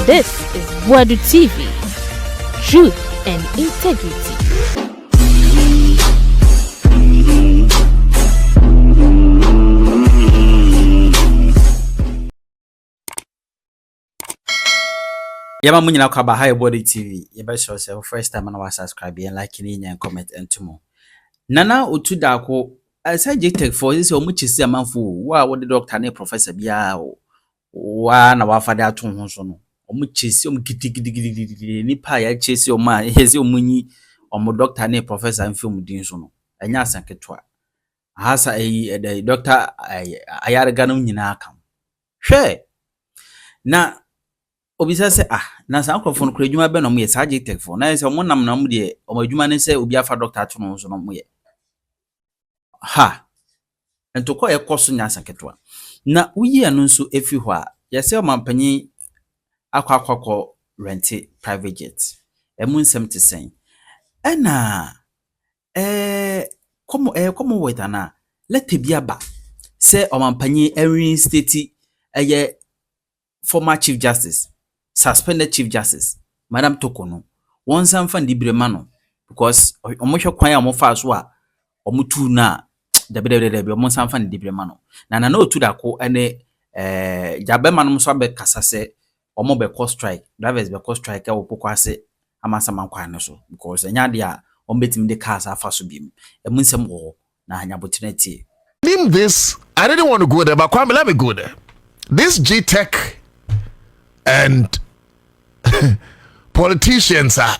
This is Boadu TV. Truth and integrity. Yama munyina kwa ba Hi Boadu TV. Yeba show say first time na wa subscribe and like ni and comment and tumo. Nana otu Darko aside GTEC for this omuchisi amanfo wa wo de doctor na professor bia wa na wa fada ato ho so no omuchisi omgidigidi nipa ya chesi oma hezi omunyi omo doctor na professor amfi omudin so no anya asanketwa hasa doctor ayarga no nyina aka hwe na obisa se na san krofo no kura adwuma be no mo ye sa GTEC for na se omo nam na mo de omo adwuma ne se obi afa doctor ato no so no mo ye ha entoko ekoso nya asanketwa na uyi anu nso efi ho a yese omampanyi akwakọ rent private jet emu nsem te sen ena komo wetana lete biaba se omampanyi every state former chief justice suspended chief justice madam Tokono won san fan dibrema no because omohwe kwan a omofa so a omutu na debedebedebe omo san fan dibrema no na otu Darko ene jabema no so be kasa se omo be cost strike drivers be cost strike e opoko ase amasama kwan no so because enya de a ombetim de cars afa so bim emu nsem wo na hanya opportunity. This I didn't want to go there, but Kwame, let me go there. This GTEC and politicians are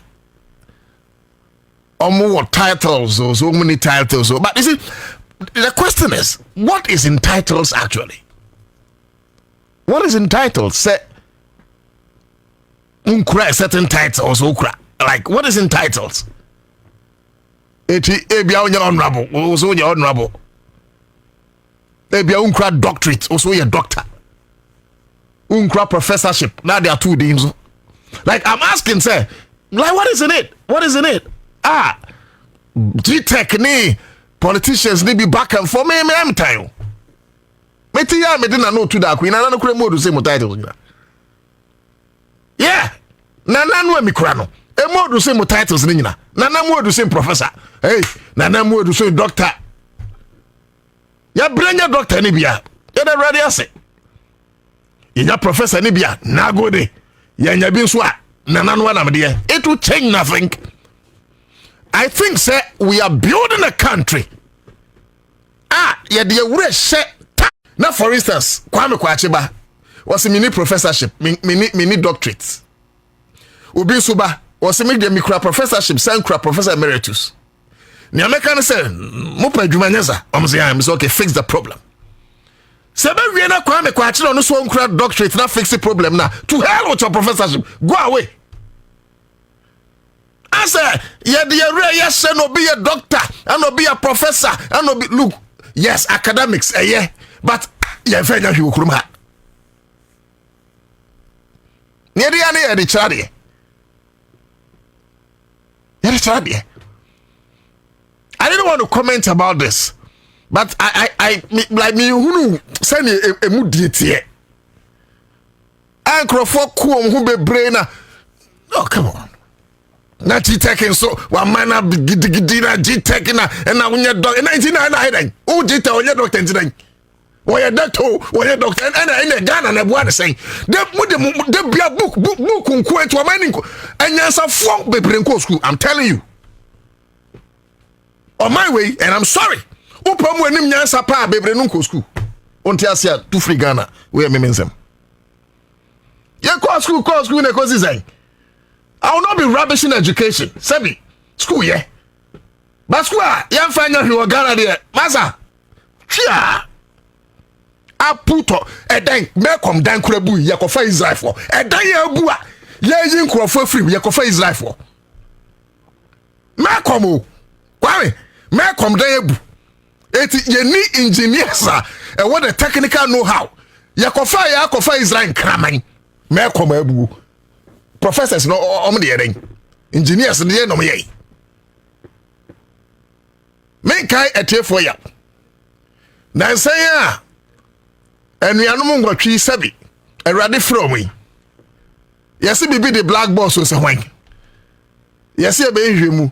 more titles or so many titles. But you see, the question is, what is in titles actually? What is in titles? Say, certain titles, like what is in titles? Honorable, also your honorable. Doctorate, also your doctor. Professorship. Now there are two names. Like I'm asking, say, like what is in it? What is in it? GTEC ni politicians ni be back and for me I'm telling you. Me didn't know to Darko. Na no kure modu say mo titles. Yeah. Na no mi kura no. E modu say mo titles ni nyina. Na modu say professor. Hey, na modu say doctor. Ya branya doctor ni bia. Ya da ready ase. Ya professor ni bia. Na go de. Ya nya bi nso a na no na me de. It will change nothing. I think say we are building a country. Yeah, the wure she. Now, for instance, Kwame Kwacheba was a mini professorship, mini doctorate. Obi Suba was a mini professorship, Sankra professor emeritus. The American said, "Mopa Jumaneza." I'm saying, "Okay, fix the problem." Sebe we na Kwame Kwacheba no so nkra doctorate na fix the problem na. To hell with your professorship. Go away. I said, "Yeah, yes, no be a doctor, and no be a professor, and no be look." Yes, academics, yeah, but yeah, fenya hiwo kuruma. Nyedi ya di chadi. I didn't want to comment about this, but I like me who send a muditi. Ankrofo ku hu bebre na. Oh, come on. Na GTEC so wa mana gidi na GTEC na na unye doctor 99 na hedan o GTEC onye doctor 99 wo ye doctor na Ghana na bua de sen de bia book nko eto amani nko anyansa fo bebre nko school. I'm telling you on my way, and I'm sorry upamu enim nyansa pa bebre nko school onti asia to free Ghana we memensem ye ko school na ko zizai. I will not be rubbish in education. Sebi, school, yeah. But school, young find out you are Ghana there. Maza, chia. I put a dang, Malcolm Dan Krebu, Yakofa is life for. A dang Yabua, Yazin Crawford free, Yakofa is life for. Malcolm, Kwame, Malcolm Dayabu. It's ye need engineers, and what a technical know how. Yakofa is like cramming. Malcolm Abu. Professors no omde engineers no no me men kai etefo ya na say ya enuanom ngwatwi sabi awrade from yi Yes, be the black boss was a wank. Yes, be mu.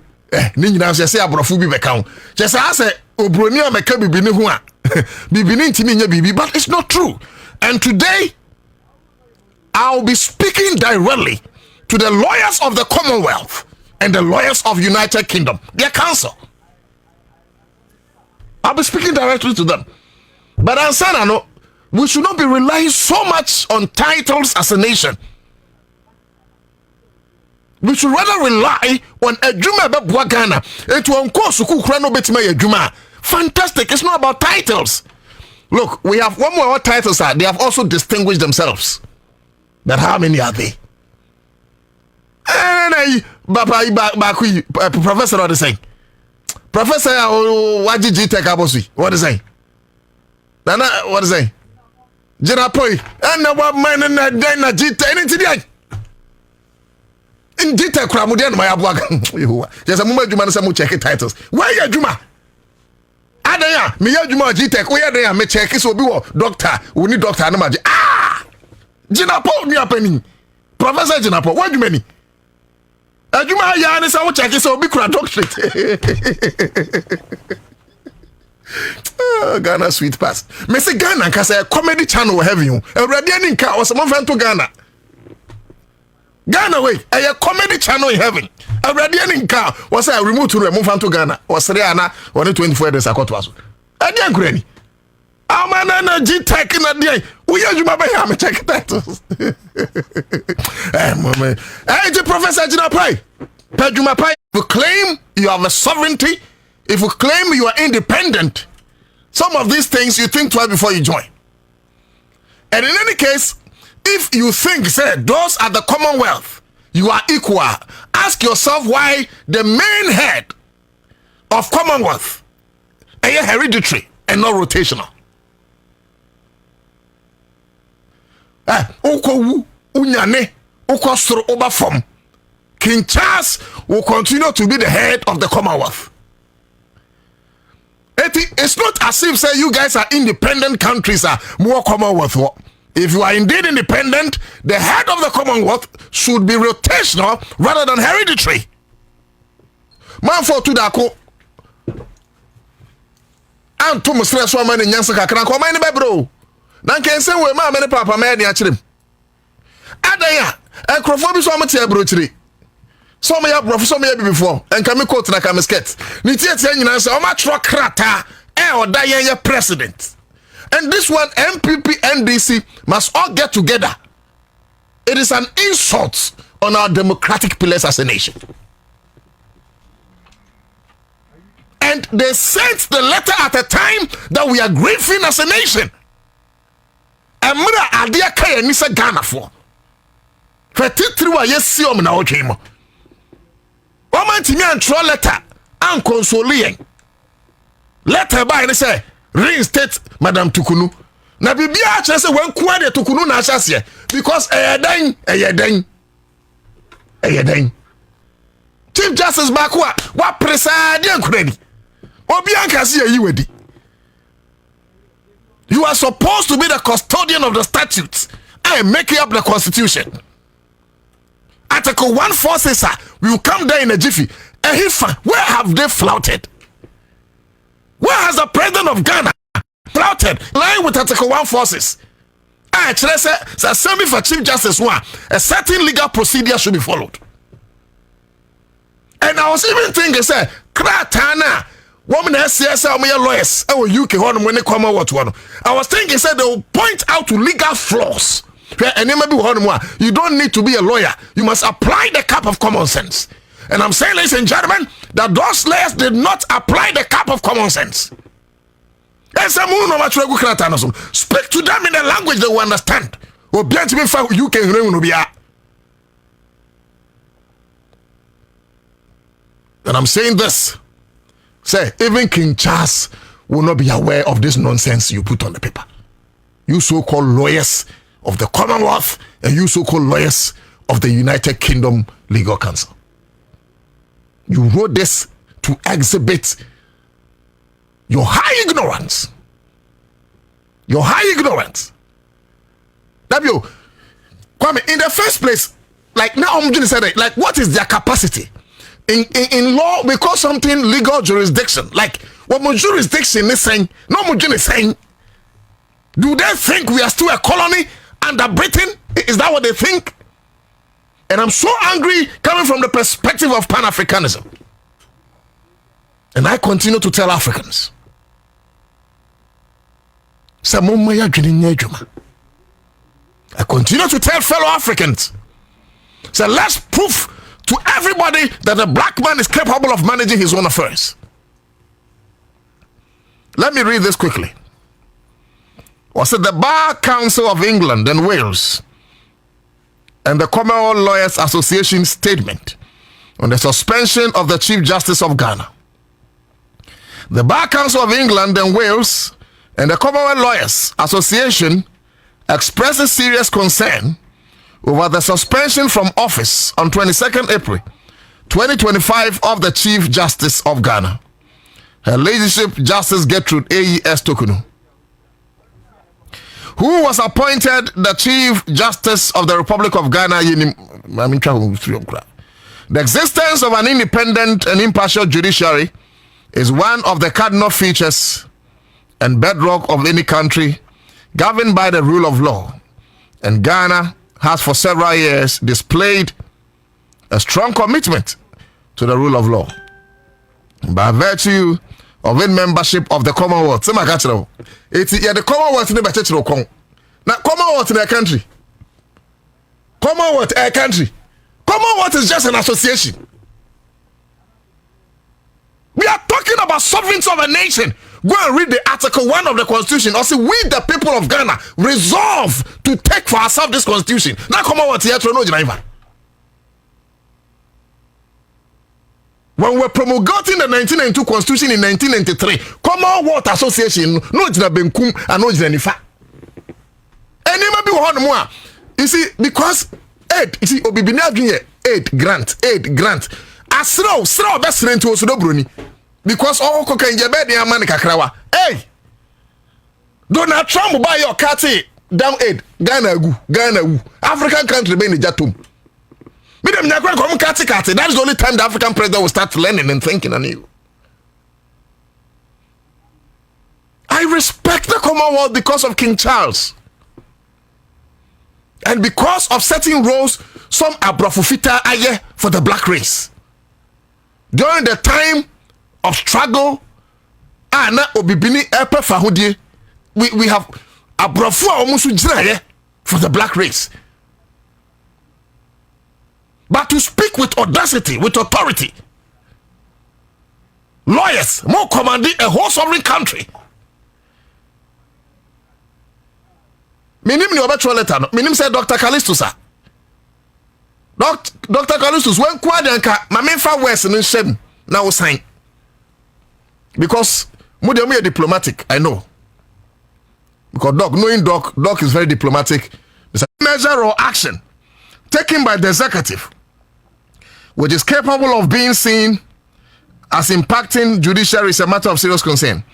Ni nyina so say abrofo bi beka ho. Je say ase obroni ameka bibini ho a. Bibini ntimi nya bibi, but it's not true. And today I'll be speaking directly to the lawyers of the Commonwealth and the lawyers of United Kingdom, their council. I'll be speaking directly to them. But I'm saying, no, we should not be relying so much on titles as a nation. We should rather rely on a Juma Ghana. It will course fantastic. It's not about titles. Look, we have one more titles. They have also distinguished themselves. But how many are they? Professor, what is saying? Professor, what did GTEC what is saying? Nana, what is saying? Jinapoi, and what man and then GTEC anything. In GTEC, Kramudian, my abuak. There's a moment you man some check titles. Why are Juma? Adaya, me Juma GTEC, where they are, me check is will be doctor. We need doctor. Ah, Jinapo, me happening. Professor Jinapo, what do you mean? Juma ya is our check is will be doctorate. Ghana sweet pass. Me say Ghana can say a comedy channel will have you. A radiating car or someone fan to Ghana. Ghana way, a comedy channel in heaven. A radiating car was a remote to remove fan to Ghana. Or Seriana, 124 days I got to us. I didn't granny. I'm an GTEC in a day. We are you, my baby, check titles. Hey, Professor Jinapai. Pejumapai, if you claim you have a sovereignty, if you claim you are independent, some of these things you think twice before you join. And in any case, if you think, say, those are the Commonwealth, you are equal, ask yourself why the main head of Commonwealth is hereditary and not rotational. King Charles will continue to be the head of the Commonwealth. It's not as if say you guys are independent countries are more Commonwealth. If you are indeed independent, the head of the Commonwealth should be rotational rather than hereditary. Man for to Darko. And to stress one man in Yansa Kakran, come on, bro. Nan can say we man papa man ya chirim. Adaya, a crofobis one matia brutally. Some ya bro, some ya before, and come quote na come skate. Nitia ten say, oh my truck crata, or die president. And this one, MPP, NDC, must all get together. It is an insult on our democratic pillars as a nation. And they sent the letter at a time that we are grieving as a nation. And mura adia kaya nisa Ghana for. Fetitri yes si om na ochimo. Woman timi antro letter and consoling. Letter by ni say reinstate Madam Tukunu. Na bibia a say when kwa de Tukunu na asase because eyeden. Chief Justice Bakwa wa preside ankurani. Obi ankase yi wedi. You are supposed to be the custodian of the statutes and making up the constitution. Article 146 says, we will come there in a jiffy. Where have they flouted? Where has the president of Ghana flouted? Lying with Article 146. Actually, send for Chief Justice one. A certain legal procedure should be followed. And I was even thinking, say, Kratana. Women SCS lawyers UK when they come out one. I was thinking said they will point out to legal flaws. And you don't need to be a lawyer. You must apply the cap of common sense. And I'm saying, ladies and gentlemen, that those lawyers did not apply the cap of common sense. Speak to them in a language they will understand. And I'm saying this. Say, even King Charles will not be aware of this nonsense you put on the paper. You so-called lawyers of the Commonwealth and you so-called lawyers of the United Kingdom Legal Council. You wrote this to exhibit your high ignorance. Your high ignorance. W, Kwame, in the first place, like now I'm going to say that, like what is their capacity? In law, we call something legal jurisdiction. Like what my jurisdiction is saying, no more is saying. Do they think we are still a colony under Britain? Is that what they think? And I'm so angry coming from the perspective of Pan-Africanism. And I continue to tell Africans, I continue to tell fellow Africans, so let's prove to everybody that a black man is capable of managing his own affairs. Let me read this quickly. Was it the Bar Council of England and Wales and the Commonwealth Lawyers Association statement on the suspension of the Chief Justice of Ghana? The Bar Council of England and Wales and the Commonwealth Lawyers Association expresses serious concern over the suspension from office on 22nd April 2025 of the Chief Justice of Ghana, Her Ladyship Justice Gertrude A.E.S. Tokunu, who was appointed the Chief Justice of the Republic of Ghana. The existence of an independent and impartial judiciary is one of the cardinal features and bedrock of any country governed by the rule of law, and Ghana has for several years displayed a strong commitment to the rule of law by virtue of its membership of the Commonwealth. The Commonwealth in the now Commonwealth in a country. Commonwealth a country. Commonwealth is just an association. We are talking about sovereignty of a nation. Go and read the Article 1 of the Constitution. Or say, we the people of Ghana resolve to take for ourselves this Constitution. Now Commonwealth here to know Geneva. When we're promulgating the 1992 Constitution in 1993, Commonwealth Association no jina benkum and no jina nifa. And you may be one more. You see, because aid, you see, Obibini Adwinye, aid grant. Asro best friend to Osudo Bruni. Because all coca in Jabed and Manica Krawa. Hey! Donald Trump buy your catty down aid. Ghana wu. African country be in the Jatum. That is the only time the African president will start learning and thinking anew. I respect the Commonwealth because of King Charles. And because of certain roles, some abrafufita aye for the black race. During the time of struggle, Ana Obibini Epe Fahudie, we have abrafu almost for the black race. But to speak with audacity, with authority, lawyers more commanding a whole sovereign country. Minim ni obetro letter no. Minim say Dr. Callistus sir. Dr. Callistus when kwadanka mamemfa west no shem na wo sign. Because mo dey diplomatic, I know. Because Doc is very diplomatic. There's a measure or action taken by the executive which is capable of being seen as impacting judiciary is a matter of serious concern.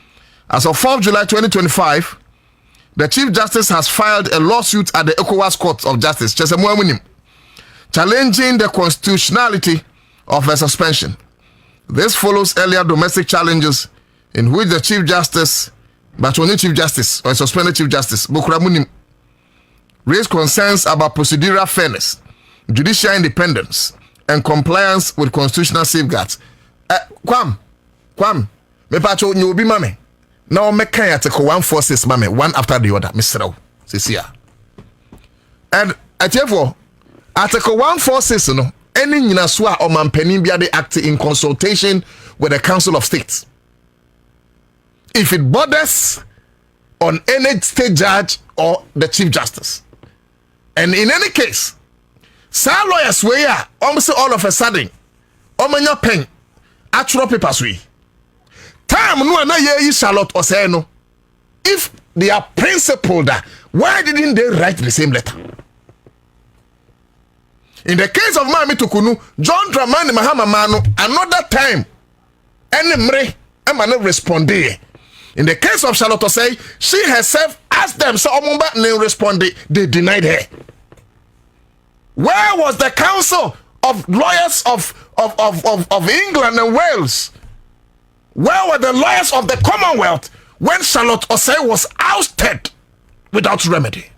As of 4th July 2025, the Chief Justice has filed a lawsuit at the ECOWAS Court of Justice, challenging the constitutionality of a suspension. This follows earlier domestic challenges in which the Chief Justice, but only Chief Justice or suspended Chief Justice, Bukura Munim, raised concerns about procedural fairness, judicial independence, and compliance with constitutional safeguards. Kwam, me pacho nyobi mame. Now me kan Article 146 mame, one after the other. Mr. Cecilia. And therefore, Article 146 no, any nyinaswa or mampanin bia they act in consultation with the Council of State. If it borders on any state judge or the Chief Justice. And in any case, some lawyers way almost all of a sudden, your pen, actual papers we. Time no na ye Charlotte or say no. If they are principled, why didn't they write the same letter? In the case of Mami Tukunu, John Dramani Mahama Mano, another time, any mre, Emmanuel responded. In the case of Charlotte Osei, she herself asked them, so Omumba ne responded, they denied her. Where was the Council of Lawyers of England and Wales? Where were the lawyers of the Commonwealth when Charlotte Osei was ousted without remedy?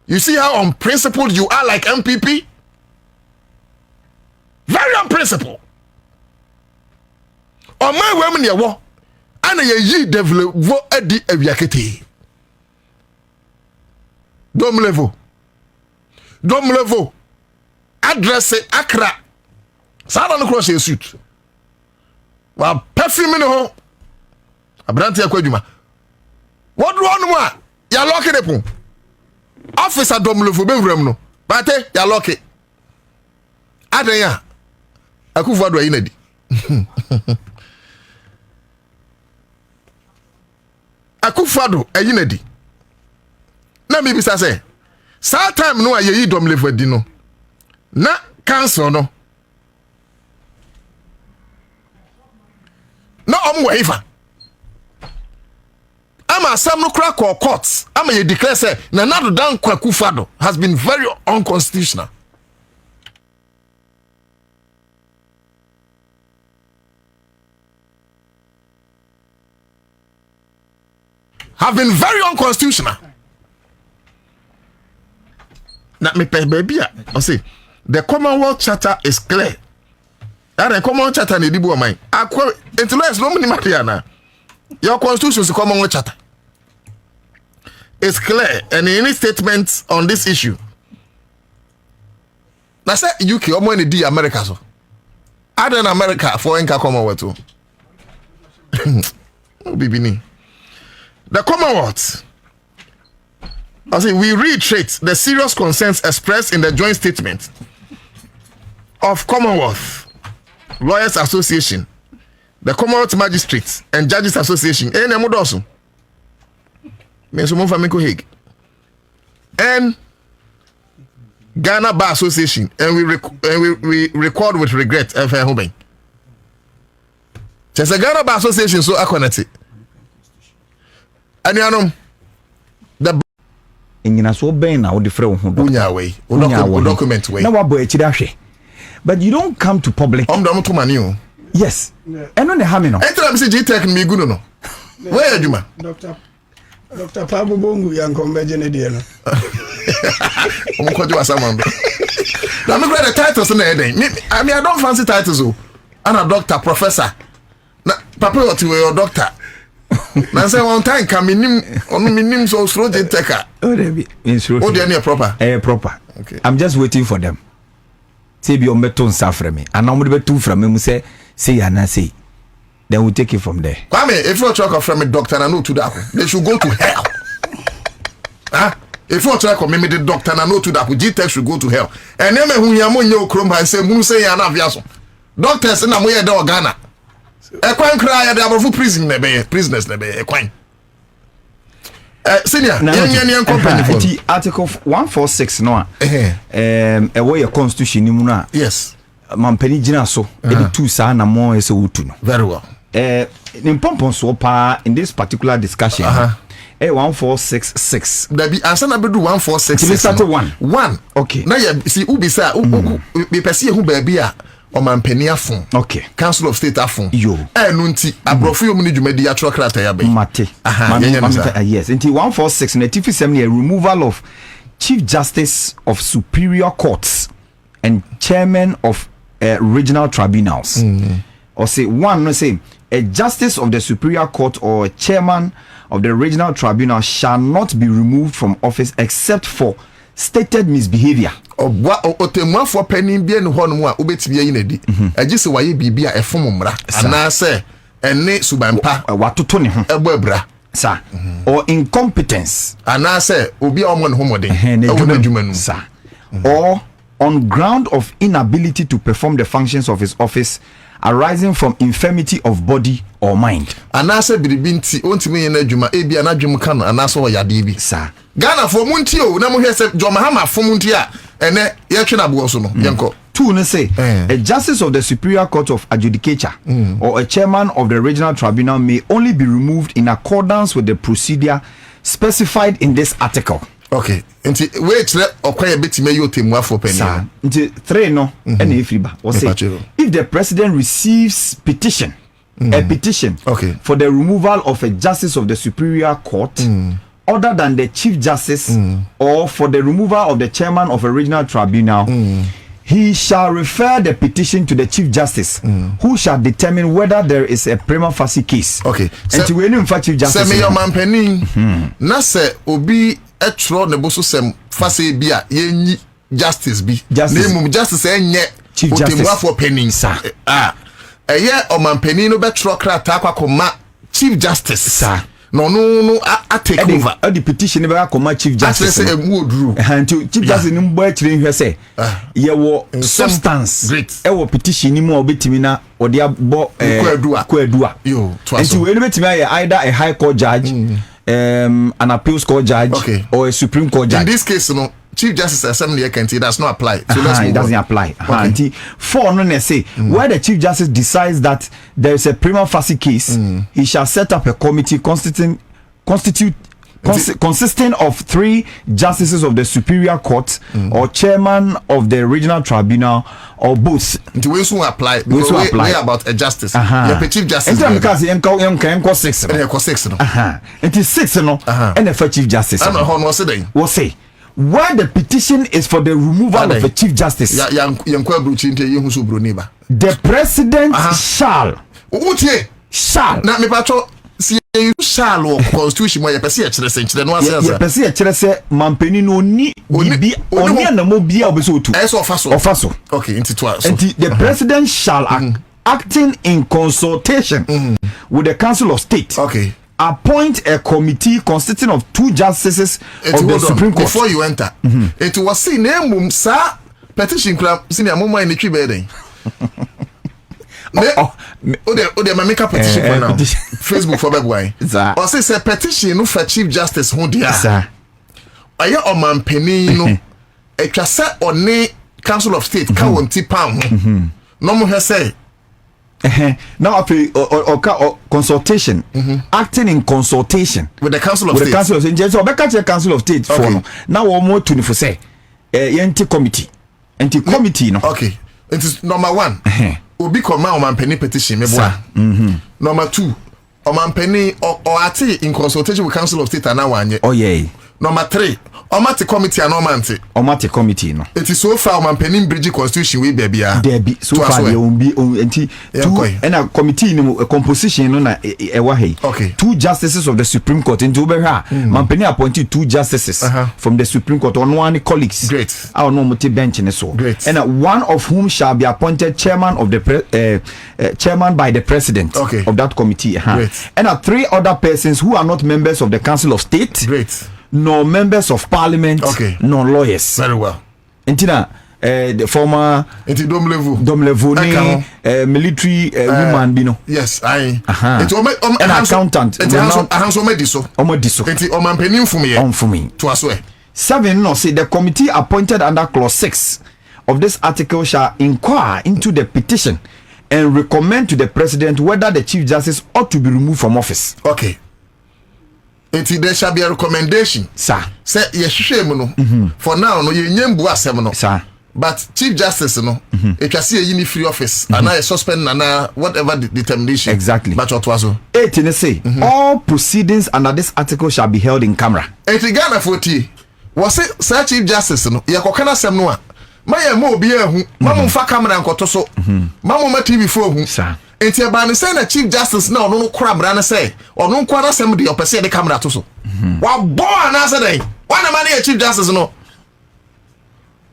You see how unprincipled you are, like MPP? Very unprincipled. On my women, you war, and ye develop edi eviakete. Dom level. Address Accra. Sada no cross your suit. Wa perfume no ho. Abranti akwadwuma. What do on wa? Ya lock it up. Officer dom level be wram no. Bate ya lock it. Adan ya. Akufo ado ayinadi. Akufado ayinadi. Na me bisa say, sa time no ayeyi dom level di no. Na council no. Na omwefa. Ama some no crack or courts. Ama you declare say na Nadu Danko Akufado has been very unconstitutional. Have been very unconstitutional. Na me baby, I say the Commonwealth Charter is clear. That the Commonwealth Charter ni dibu amai. Akwa interest no mini matter na. Your constitution is the Commonwealth Charter. It's clear, and any statements on this issue. Na say UK omo ni di America so. Other than America for enka Commonwealth too. No bibini. The Commonwealth. I say we reiterate the serious concerns expressed in the joint statement of Commonwealth Lawyers Association, the Commonwealth Magistrates and Judges Association, and Ghana Bar Association, and we record with regret. Just a Ghana Bar Association, so I connect. And the Ingina so ben na wo defre wo ho document way. Na wabo ekida hwe. But you don't come to public. Dom to mani o. Yes. Eno ne ha me no. Entra me say GTEC me gunu no. Where aduma? Dr. Pablo Bongu yankombeje ne de no. Omokojo asamando. Na me grade the titles na eden. I mean I don't fancy titles o. I'm a doctor, professor. Na papa what you doctor. Na say one time come minim so slow GTEC. Oh they they proper. Proper. Okay. I'm just waiting for them. Say be on beton safre me. And now we two from me say and say. Then we take it from there. Kwame, if you talk from a doctor and no to that, they should go to hell. Huh? If you talk me the doctor and no to that, GTEC should go to hell. And then who yamu nyo krom and say mun say yana viaso. Doctors na mo ye de Ghana. E kwan kra ya de abofu prison na be prisoners na be e kwan. Senior, yan company for Article 146 no e wo your constitution ni mu na. Yes. Mampani gina so e two sa na mo e se wutu no. Very well. In pompon so pa in this particular discussion 1466 that be answer na bedu 1466 one okay na ya see ubi sa be pese hu ba bia o mampani afon okay Council of State afon yo no nti abrofo yom ni dwumadi atro krata ya be mate yes nti 146 na tifi sem na removal of Chief Justice of Superior Courts and Chairman of Regional Tribunals or say one no say a justice of the Superior Court or a chairman of the Regional Tribunal shall not be removed from office except for stated misbehavior. Otemwa for penny bi en ho no a obetimi ayi na di agise waye bibia efom mra ana se ene subampa watoto ne ho ebo abra sa or incompetence ana se obi a omo ne ho moden ewo na dwumanu sa or on ground of inability to perform the functions of his office arising from infirmity of body or mind. Anase biribinti ontimi ye na adwuma ebi anadwum ka no anase o yade bi sa Ghana for munti o na mo hwese Jomahama for munti a ene ye twe na bo so no yenko two no say a justice of the Superior Court of Adjudicature or a chairman of the Regional Tribunal may only be removed in accordance with the procedure specified in this article. Okay. Nti we chere okwaya betime yo temu afọ penny. Nti 3 no and if the president receives petition a petition for the removal of a justice of the superior court other than the chief justice or for the removal of the chairman of a regional tribunal, he shall refer the petition to the chief justice who shall determine whether there is a prima facie case. Okay. And to any chief justice. Se me your man penny na se obi etro ne boso sem facie bia ye justice bi. Name justice enye chief justice for penny. Eye o man penny no betro krata akwa chief justice. Sir. No I take over. The petition never come chief justice. Say Boadu. Until chief justice no boy chire hwe say ye wo substance. Great. E wo petition ni mu obetimi na ode abo Boadu. Yo, until we betimi either a high court judge, an appeals court judge or a supreme court judge. In this case no Chief Justice Assembly Kenti does not apply. So it doesn't apply. Until 4 no say where the Chief Justice decides that there is a prima facie case, he shall set up a committee consisting of 3 justices of the superior court or chairman of the regional tribunal or both. Until we soon apply. We about a justice. The Chief Justice. Until 6. Until 6 no. And the Chief Justice. We'll say. Where the petition is for the removal of a chief justice, the president shall. Now me patro see you shall or constitution where you perceive the no answer. You perceive mampeni no ni bibi oni na mo bia obeso tu. Ofaso. Okay, into twice. And the president shall acting in consultation with the Council of State. Okay. Appoint a committee consisting of 2 justices of the Supreme Court. Before you enter, it was seen name sa petition club senior mama in the tree bedding. They make a petition for now. Facebook for Babway. Or say petition for Chief Justice who dear. Aya o man penino e twasa oni Council of State ka wonti pam. No mo say now or consultation, acting in consultation with the Council of State. Council of State. So Council of State for now or more 24 say anti committee no. Okay, it is number 1. Obi come on man penny petition me boy. Number 2, o man penny or ati in consultation with Council of State and now one. Oh yeah. Number 3, Omati committee and Omati committee no. It is so far man penning bridge constitution we baby. There be so far there will be and a committee no a composition no na okay. 2 justices of the Supreme Court into Oberha. Man penny appointed 2 justices from the Supreme Court on 1 colleagues. Great. Our no bench and so. Great. And one of whom shall be appointed chairman of the chairman by the president of that committee. Great. And 3 other persons who are not members of the Council of State. Great. No members of parliament, no lawyers. Very well. Intina, the former Domlevu, military woman, bino. Yes, I. An accountant. It has Omediso. Enti omanpenim for me. To as well. 7 no say the committee appointed under clause 6 of this article shall inquire into the petition and recommend to the president whether the chief justice ought to be removed from office. Okay. There shall be a recommendation. Sir. Say yeshwemu no. For now no ye nyembu asem no. Sir. But Chief Justice no, it can see a uni free office and I suspend and whatever the determination. Exactly. But what was 8 say all proceedings under this article shall be held in camera. Ghana 40 was it Sir Chief Justice no? Yakokana sem no. My mo be a hu. Mamu fa camera nkoto so. Mamu ma TV for hu. Sir. Enti aba ne say na Chief Justice na ono no kra bra na say ono nko na sem de opese de camera to so. Wa bo na say den. Wana man na Chief Justice no.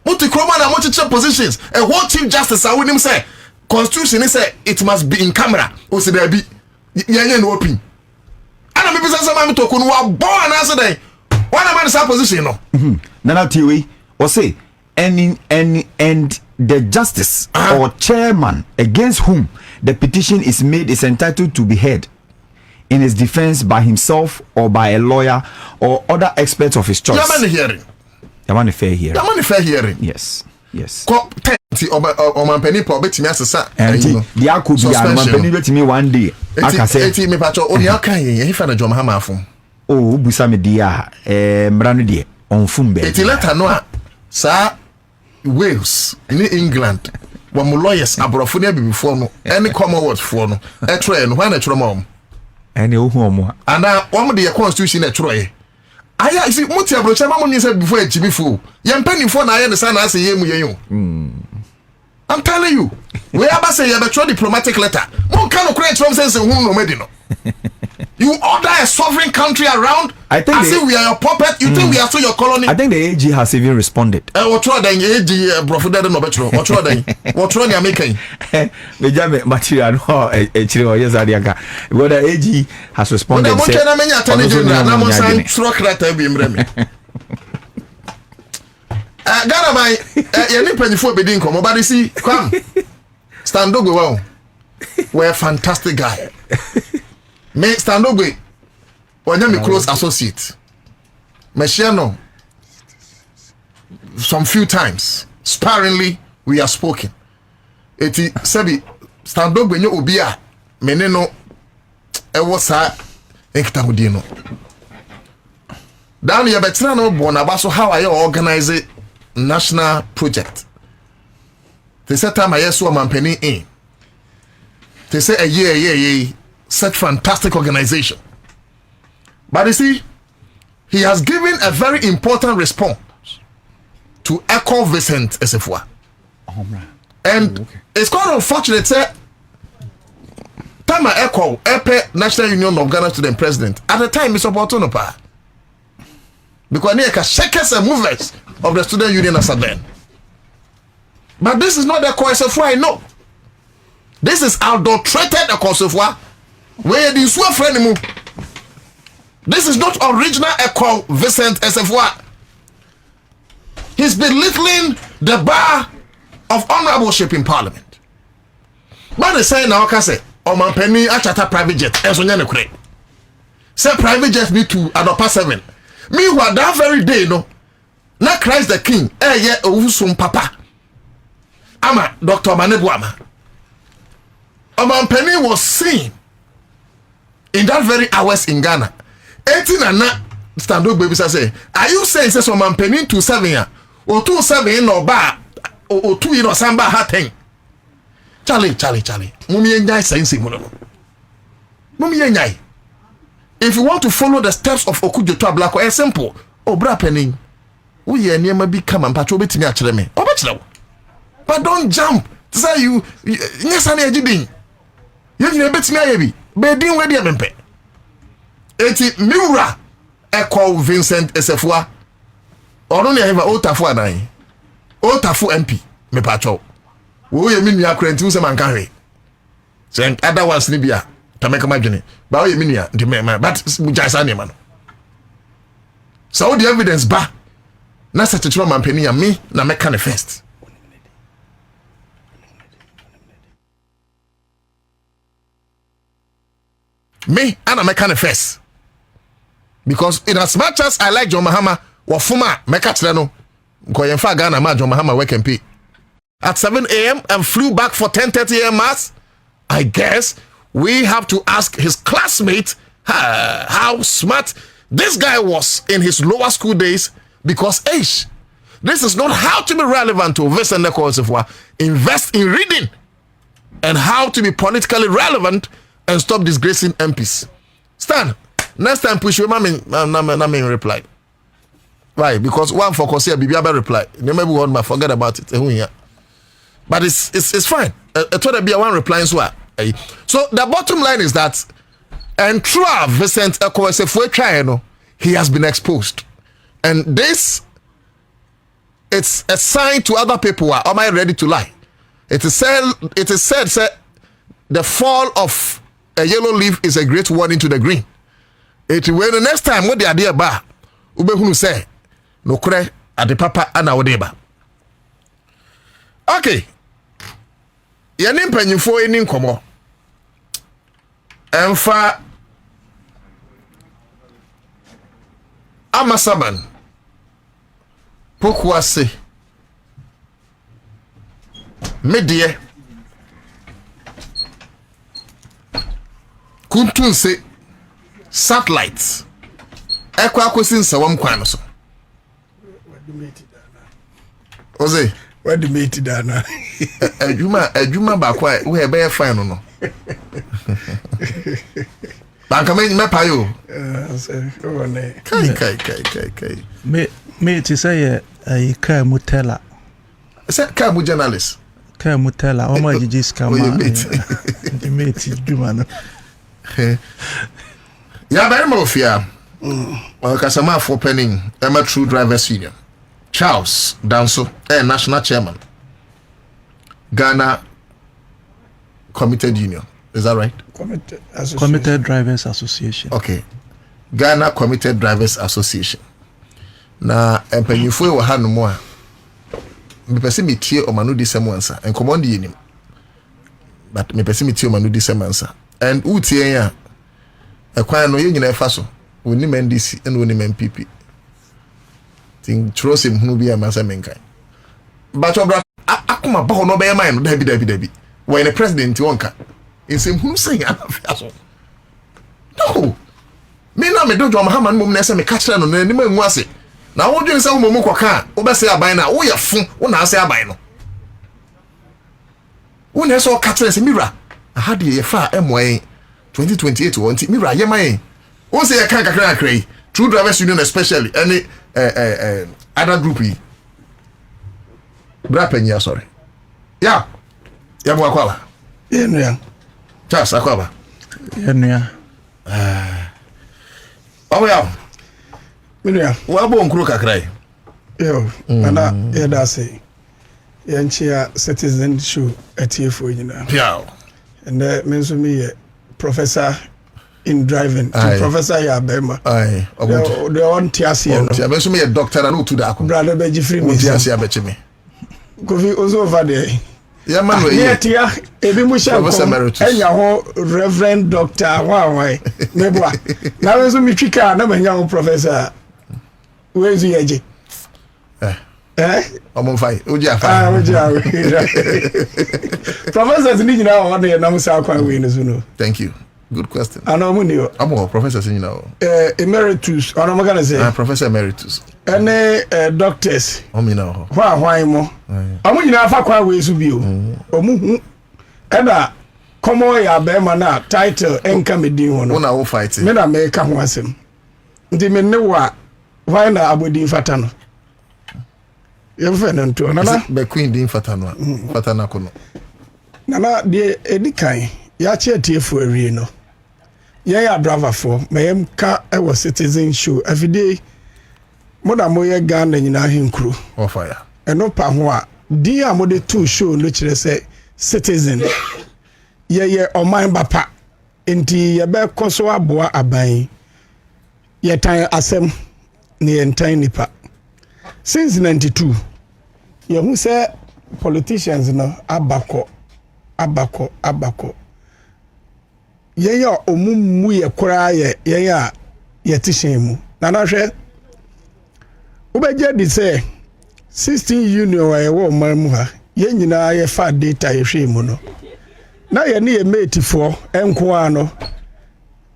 Muti kroma na muti positions. And what Chief Justice I wouldn't say constitution say it must be in camera. O say there be yenye no open. Ana me bisa sama me to ko no wa bo na say den. Wana man say position no. Nana Tiwi o say and the justice or chairman against whom the petition is made is entitled to be heard in his defense by himself or by a lawyer or other experts of his choice. Yaman hearing. Yaman fair hearing. Yaman fair hearing. Yes. Yes. O man penny po betimi asesa. Dia could be man penny betimi one day. Aka say. Eti me pacho oni aka yen he fa na Jom Hamafo. Oh, busa me dia mra no die. on fumbe eti letter no a sa Wales in England wɔn lawyers aborɔfo ne abibifo no any Commonwealth fo no ɛtwerɛ no hwan na ɛtwerɛ ma wɔn ɛne ohu ɔmo ana wɔn de yɛ constitution ɛtwerɛ aya isi muti abrocha ma munyi say before ejibifo ye mpanifo na aye ne sa na ase ye mu ye yo I'm telling you we aba say ye betro diplomatic letter mon kan no kure from sense hu no medi no you order a sovereign country around I think as if we are your puppet you think we are still your colony I think the AG has even responded what try then AG brofo dead no betro what try then what try ni American me jame material no chire o yes adiaka but the AG has responded say na menya atene na mo san stroke letter bi mreme Ghana my ye ni panifo be din komo but see come stand up go we're a fantastic guy me stand up with me close associate me share no some few times sparingly we are spoken eti sabi stand up when you obi a me ne no e wo sa enkita hodi no down here betina no born about so how I organize a national project they said time I saw my penny in they say a year such fantastic organization but you see he has given a very important response to Echo Vincent Esefua and it's quite unfortunate say time I Echo Epe National Union of Ghana student president at the time Mr. Boadu because they can shakers and movers of the student union as a then. But this is not the Esefua I know. This is adulterated Esefua where the swear friend. This is not original Echo Vincent Esefua. He's belittling the bar of honorableceship in parliament. But they say now can say Oman Penny achata private jet say private jet be to Adopa 7. Meanwhile, that very day, no, na Christ the King, ye owusum papa. Ama Dr. Manebuama. Penny was seen in that very hours in Ghana. 18 and na stand up baby say, are you saying say Penny to 7 ya? Or 2 7 no ba or 2 you know samba hating. Charlie. Mummy nyai sense mo no. Mummy nyai. If you want to follow the steps of Okujoto Ablako, it's simple. Oh, bra penny. We are near maybe come and patrol bit me actually me. But don't jump. Say you yes, I need you. You need a bit me, bedin where the mempe. Eti Miura Echo Vincent Esefua. Or only have Otafu and I. Otafu MP, me patrol. We mean we are creating some carry. Saying other ones Libya. To make imagine but you mean the man but just man so the evidence ba na set to man penny and me na make can first me and I make can first because in as much as I like John Mahama wafuma make atire no ko yen fa Ghana ma John Mahama work and pay at 7 a.m. and flew back for 10:30 a.m. mass. I guess we have to ask his classmate how smart this guy was in his lower school days because this is not how to be relevant to Vincent Esefua. Invest in reading and how to be politically relevant and stop disgracing MPs. Stan, next time push your mami reply. Why? Because one for Kosia Bibiaba reply. Maybe one might forget about it. But it's fine. I thought there be one reply as well. So the bottom line is that and through Vincent Esefua, he has been exposed, and this it's a sign to other who am I ready to lie? It is said the fall of a yellow leaf is a great warning to the green. It when the next time what the idea ba ubehunu say no kure ade papa ana wodeba. Okay. Yɛne mpanyimfo eni nkomo Emfa Amasaban Pokwase Medie Kuntunse Satellites Ekwa akosi nsawam kwan so Ose. Where the mate dana. Ejuma ba kwa we be fine no. Banka me pa yo. Kai. Me ti say e ka mutela. Say ka mu journalist. Ka mutela o ma jiji scam. The mate duma no. Ya very mafia. Kasama for penning Emma True Drivers Union. Charles Danso, national chairman. Ghana Committed Union. Is that right? Committed Drivers Association. Okay. Ghana Committed Drivers Association. Na empanyifo e wo ha no mo a. Me pese me tie o manu di semonsa. En command yenim. But me pese me tie o manu di semonsa. And utie ya ekwan no ye nyina efa so. Oni NDC and oni MPP. Think trust him who be a massa menkai. But akuma ba no be man dabi. When the president wonka. Is him who say no. Me na me dojo Muhammad mum na say me catch no na ni ma nwu ase. Na wo dwen say wo mum kwaka, wo be say aban na wo ye fo, wo na say aban no. Wo na say o catch say mira. Aha de ye fa emoy 2028 wonti mira ye man. Wo say kan kakra True Drivers Union especially any other group yi. Bra penya sorry. Ya mo akwaba. Yenua. Charles akwaba. Yenua. Ya. Yenua. Wa bo nkuru kakra yi. Yo, ana yeda say. Yenchia citizen show etiefo nyina. Yeah. And me so me professor in driving. Professor ya bema. Aye. The on tiasie no. Yeah, me so me doctor na no to da ko. Brother beji free me. Tiasie abeche me. Kofi also over there. Yeah man we. Yeah tia ebi mu sha ko. Enya ho Reverend Doctor why. Meboa. Na we so me twika na manya ho professor. Where is he? Omo fai. Oji afa. Oji afa. Professors ni nyina o na na musa kwan we no so no. Thank you. Good question. Ano mu ni o. Amo professors ni nyina o. Emeritus. Ano mo gonna say? Professor emeritus. Ene doctors. Omi na ho. Hwan mo. Amo nyina afa kwan we so bi o. Omu hu. Eda komo ya be ma na title enka me din ho no. Una wo fight. Me na me ka ho asem. Ndi me ne wa why na abodi fata no. You feel nto nana be queen din fata no. Fata na kono. Nana de edikan ya che tiefu awie no. Ya driver for mayem ka e was citizen show every day. Moda moye Ghana nyina henkru. O fire. Eno pa ho a di a mode two show no kire say citizen. Ye oman bapa. Enti ye be koso aboa aban. Ye tan asem ne ye tan nipa. Since 92 ye hu say politicians no abako. Ye ya omumu ye kora ye ya ye tishemu. Na na hwe ubeje di say 16 union wa ye wo mamu ha ye nyina ye fa data ye hwe mu no. Na ye ne ye mate for enko ano.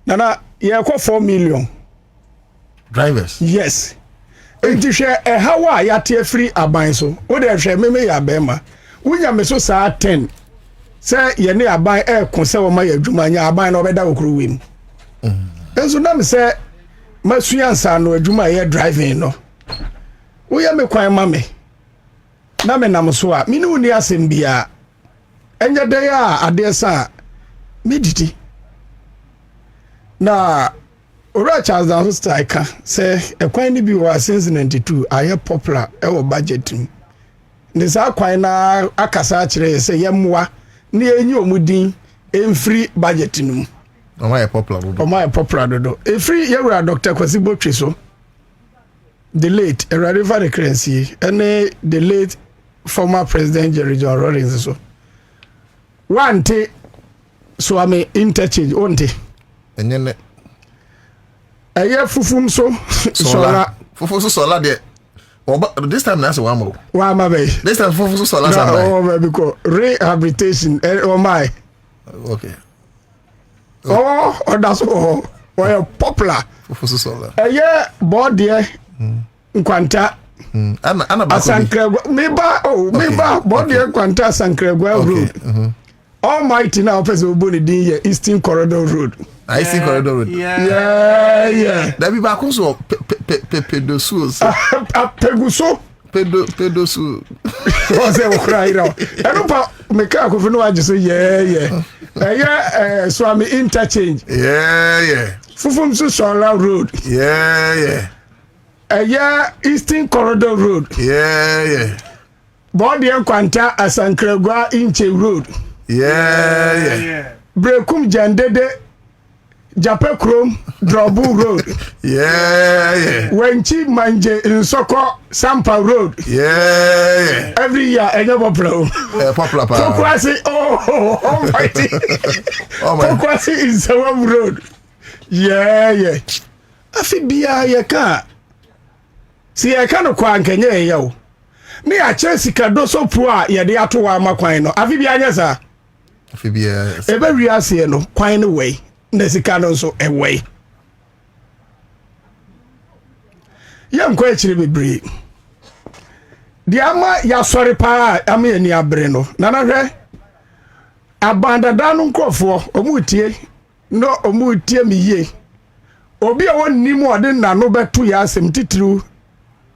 Na ye kwa 4 million drivers. Yes. Enti hwe hawa ya tie free aban so. O de hwe meme ya bema. Unya me so saa 10. Say ye ne aban konse wo ma ya adwuma nya aban na obeda okuru wem. Enso na me say masuyansa no adwuma ye driving no. Wo ya me kwan ma me. Na me nam so a me ne uni asem bia. Enye de ya ade sa mediti. Na ora Charles Danso strike say ekwan ni bi wa since 92 aye popular e wo budget mu. Ndi sa kwan na akasa kire say yemwa ni enyi omudin emfree budget num. Omai popular dodo. Omai popular dodo. Efree yewura Dr. Kwasi Botwe so. The late Eradifa the currency and the late former President Jerry John Rawlings so. One day so I may interchange on day. And then Aye fufum so sola. Fufu so sola de. This time that's one more. Why my baby? This time fufu so sola no, baby because rehabilitation oh my. Okay. Oh, that's all. Well popular. Fufu so sola. Aye board there. Nkwanta Ana ba Asankregwa me ba body kwanta Asankregwa road. Almighty now person obo din here Eastern Corridor Road. Eastern Corridor Road. Yeah. Da bi ba ko so pedosu. Peguso. Pedosu. Was e okra ira. Eno pa me ka ko funu age so yeah. Swami interchange. Yeah. Fufum so Sola Road. Yeah. Eastern Corridor Road. Yeah. Body Kwanta Asankregwa Inche Road. Yeah. Brekum Jandede Jape Krom Drobu Road. Yeah. Wenchi Manje Nsoko Sampa Road. Yeah. Every year enye popular. Popular pa. Pokwasi almighty. Pokwasi is Sawam Road. Yeah. Afi bia ye ka. Si ye ka no kwa nkenye ye o. Ni a Chelsea ka do so pu a ye de ato wa makwan no. Afi bia nya sa. Afi bia. Ebe wiase no kwan no we. Na sika no so ewe. Ye nkwa echire bebre. Di ama ya sori pa ama ye ni abre no. Nana hwe. Abandada no nkofo omutie. No omutie mi ye. Obi a wonni mu ode na no beto ya asem titiru.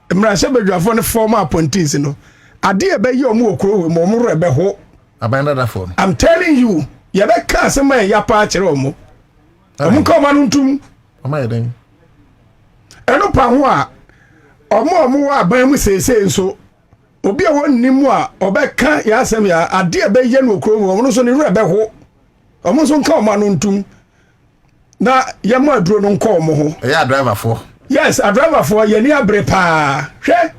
Mrasha bedwafo ne former appointees no. Ade e be ye omu okro we mo mro e be ho. Abandada phone. I'm telling you, ye be ka asem e ya pa akere omu. Omu ka ma ntum. Ama ye den. Eno pa ho a omu wa ban mu sese nso. Obi a wonni mu a obeka ya asem ya ade e be ye no okro we omu so ne ru e be ho. Omu so nka ma ntum. Na yemo aduro no nko omo ho. Yeah, driver for. Yes, a driver for ye ni abre pa. Hwe.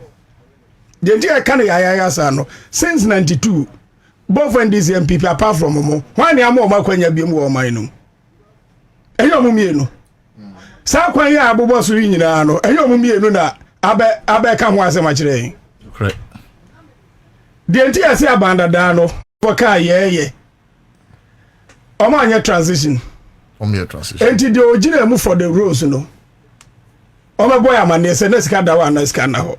The entire can ya sa no. Since 92, both NDC and people apart from omo. Why ni amo makwanya bi mu o man no. Eyo mu mienu. Sa kwan ya abobo so nyina no. Eyo mu mienu na abe ka ho asem a kire. Correct. The entire say abandada no. For ka ye. Omo anya transition. Transition. Enti de ogina mu for the roads no. Omo boy amane se na sika dawa na sika na ho.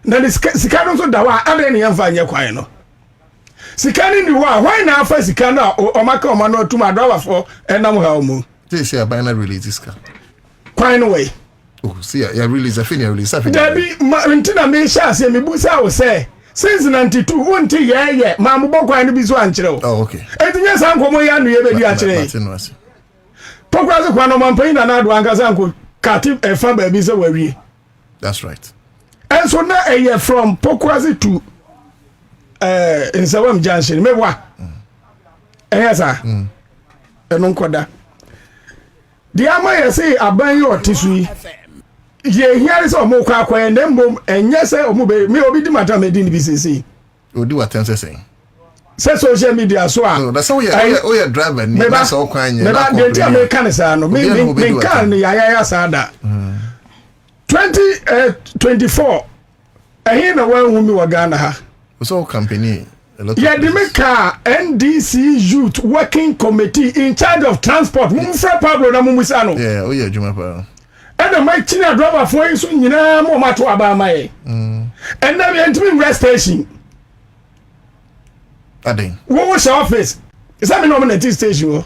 Na the sika no so dawa ade ne yemfa anye kwan no. Sika ni ho a why na afa sika na omaka oma no tuma driver for enam ha omu. They say a binary release sika. Kwan no way. Oh, see ya release release. Dabi ntina me sha se me busa wo se since 92 wonti ye ma mo bokwan no bi so ankere wo. Oh, okay. Etinya san komo ya no ye be di akere. Pokwazi kwa no mampai na na do angaza nko kati efa ba bi se wawie. That's right. And so now a year from Pokwazi to in Sawam Junction mewa. Yes sir. Eno nkoda. Di ama ye say aban yo tisui. Ye here say omo kwa kwa ndem bom enye say omo be me obi di mata me di ni BCC. Odi what ten say. Say social media so a. No, that's how we driver ni na so kwan nye. Me ba dey American say no. Me kan ya sada. 2024 ehin na wan hu mi wa Ghana ha. So company a lot. Yeah, the maker NDC Youth Working Committee in charge of transport. Mumfra Pablo na mumusa no. Yeah, oh yeah, juma pa. And the my china driver for you so nyina mo mato aba mai. And na be entimi rest station. Adin. What was your office? Is that me nominate station?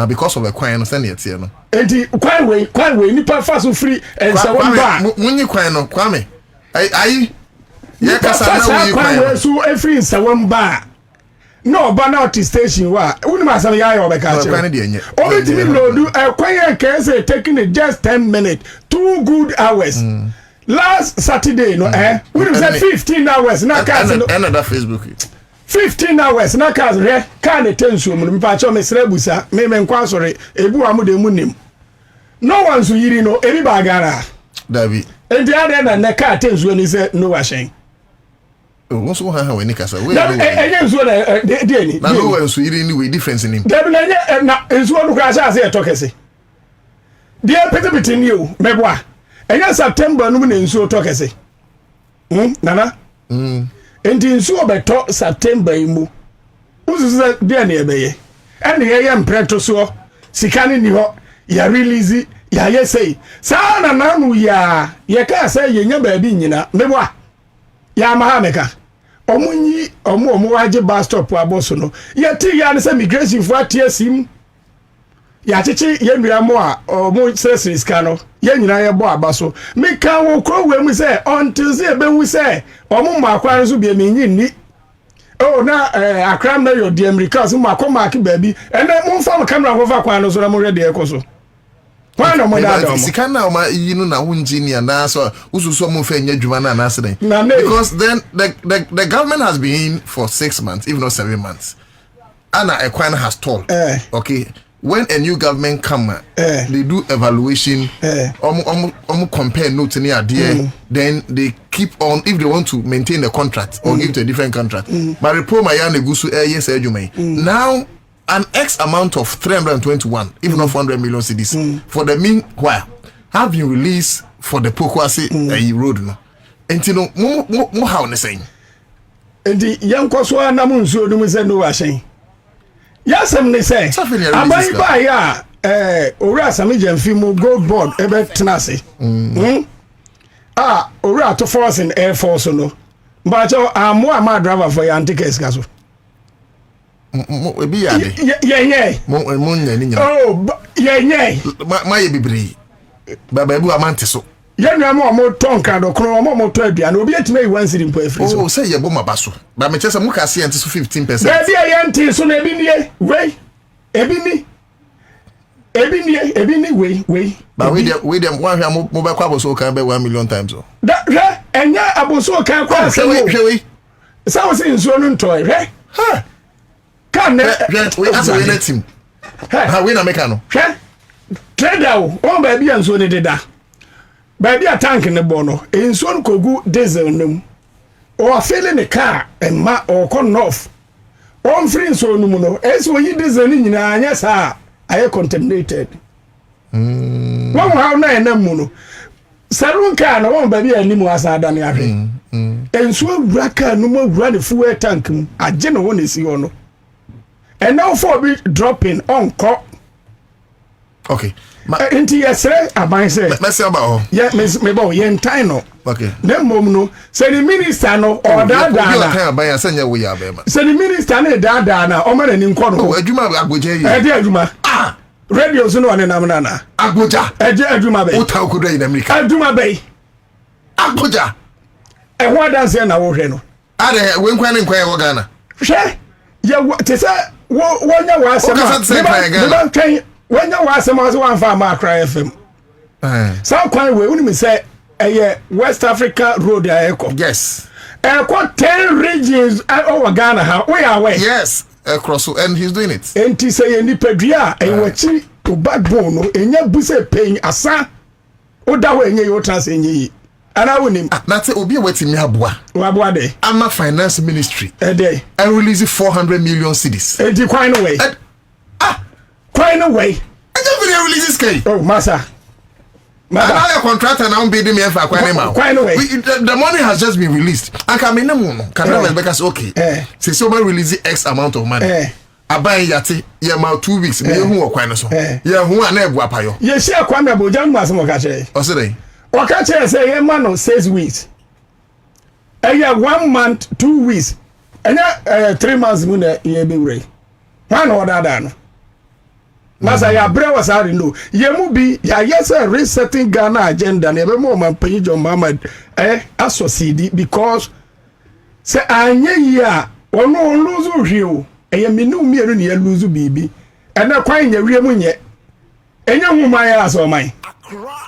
Because of a kwan no send it here no. Enti kwan we nipa fa so free and so one ba. Munyi kwan no kwame. Ayi. Ye kasa na we kwan we so every so one ba. No ba na to station wa. Uni ma sam ya yo be ka che. Kwan dey enye. Obi timi load kwan can say taking it just 10 minutes. 2 good hours. Last Saturday no we say 15 hours na ka no. Another Facebook. 15 hours na cars re car ne tensuo mu mpa cho me srebusa me nkwa sore ebu amu de mu nim no one so yiri no ebi ba gara Davi enti ade na ne car tensuo ni se no washen o so ha we ni kasa we enye nsuo na de ni na no one so yiri ni we difference ni Davi na enye na nsuo no kwa sha se etokese de petepeti ni o meboa enye September no mu na nsuo tokese nana enti nsuo beto September imu uzuza dia na ebeye ene ye mpreto so sika ni ho ya release ya ye say sa na nanu ya ye ka say ye nya ba bi nyina mebwa ya ma ha meka omunyi omu waje bus stop aboso no ye ti ya ne say migration for atiesim ya chichi ye nwira mo a omu sesris ka no ye nyina ye bo abaso me ka wo kro we mu say until say be wu say omu ma akwa nso bi me nyi ni oh na akram na yo di america so ma akoma ki baby ene mo fam camera go fa kwa no so na mo ready e ko so kwa no mo da do sika na ma yinu na engineer na so ususo mo fa nya dwuma na na seden because then the government has been for 6 months if not 7 months and a kwan has stalled okay when a new government come they do evaluation compare notes in here then they keep on if they want to maintain the contract or give to a different contract but report my negusu yes now an X amount of 321 if not 400 million cedis for the meanwhile have been released for the Pokwase road no and you know mo how ne saying and the young koso na mo nsuo dum se no wa hyen yasem ne say abai ba ya owura asami jamfi mu gold board ebe tenase owura to force in air force no but amo ama driver for your tickets gaso ebi ya de ye mo nya ni nya ye ma ye bibiri baba ebu amante so ye nua mo tonka do kro mo to aduane obi etime yi wan siri mpo afiri so say ye bo mabaso ba me chese mo ka se ante so 15%. Baby ye ante so na ebi nie we ebi ni we ba we dem one hwa mo be kwa boso kan be 1 million times o da re enya aboso kan kwa se we sa wo se nsuo no ntoy re ha kan we aso we na team ha we na meka no hwe trader o ba bia nsuo ne deda baby a tank ne bono ensuo no kogu diesel num o afele ne car emma o kon off on free nsuo no mu no eso yi diesel ni nyina anya sa aye contaminated won how na enam mu no sarun car no won baby animu asada ne ahwe ensuo wura car no mu wura ne fuel tank mu age no won esi ho no and now for be dropping on co okay inti yesre aban say mess about yeah me bo yen time no okay na mom no say the minister no or da you time aban ya senya we ya be ma say the minister na da na o ma na ni nko no adwuma agboja yi e dey adwuma radio so no ne nam na agboja e dey adwuma be o ta okodo yi na America adwuma be agboja e ho dance na wo hwe no are we nkwan ne nkwan e wo Ghana hwe ye te say wo nya wa asema when you was one farm Accra FM. Some kind way when me say West Africa road yes. 10 regions over Ghana how we are way. Yes, across and he's doing it. And he say any pedria and wachi to backbone and ya buse paying asa o da way you trans enyi. And I win him. That's it. Obi waiting me abua. Wabua de. I'm a finance ministry. Day. I release 400 million cedis. And the quite away. Quite away. I don't really release this guy. Oh, Massa. Another contractor now bidding me for quite away. The money has just been released. I can mean no can never because okay. Say someone release X amount of money. I buy yati ya ma 2 weeks me hu okwan no so. Ya hu ana ebu apayo. Ye share kwame abojam ma so ka che. O say dey. O ka che say ye man no 6 weeks. Eya 1 month 2 weeks. Enya 3 months mu na ye be wure. One order dan. Masa ya bre was out no yemu bi ya yes resetting Ghana agenda na ebe mo man panyi John Muhammad associate because say anye ya ono lose hwe o minu mieru ne lose bibi na kwan nya wiemu nye enya huma ya aso man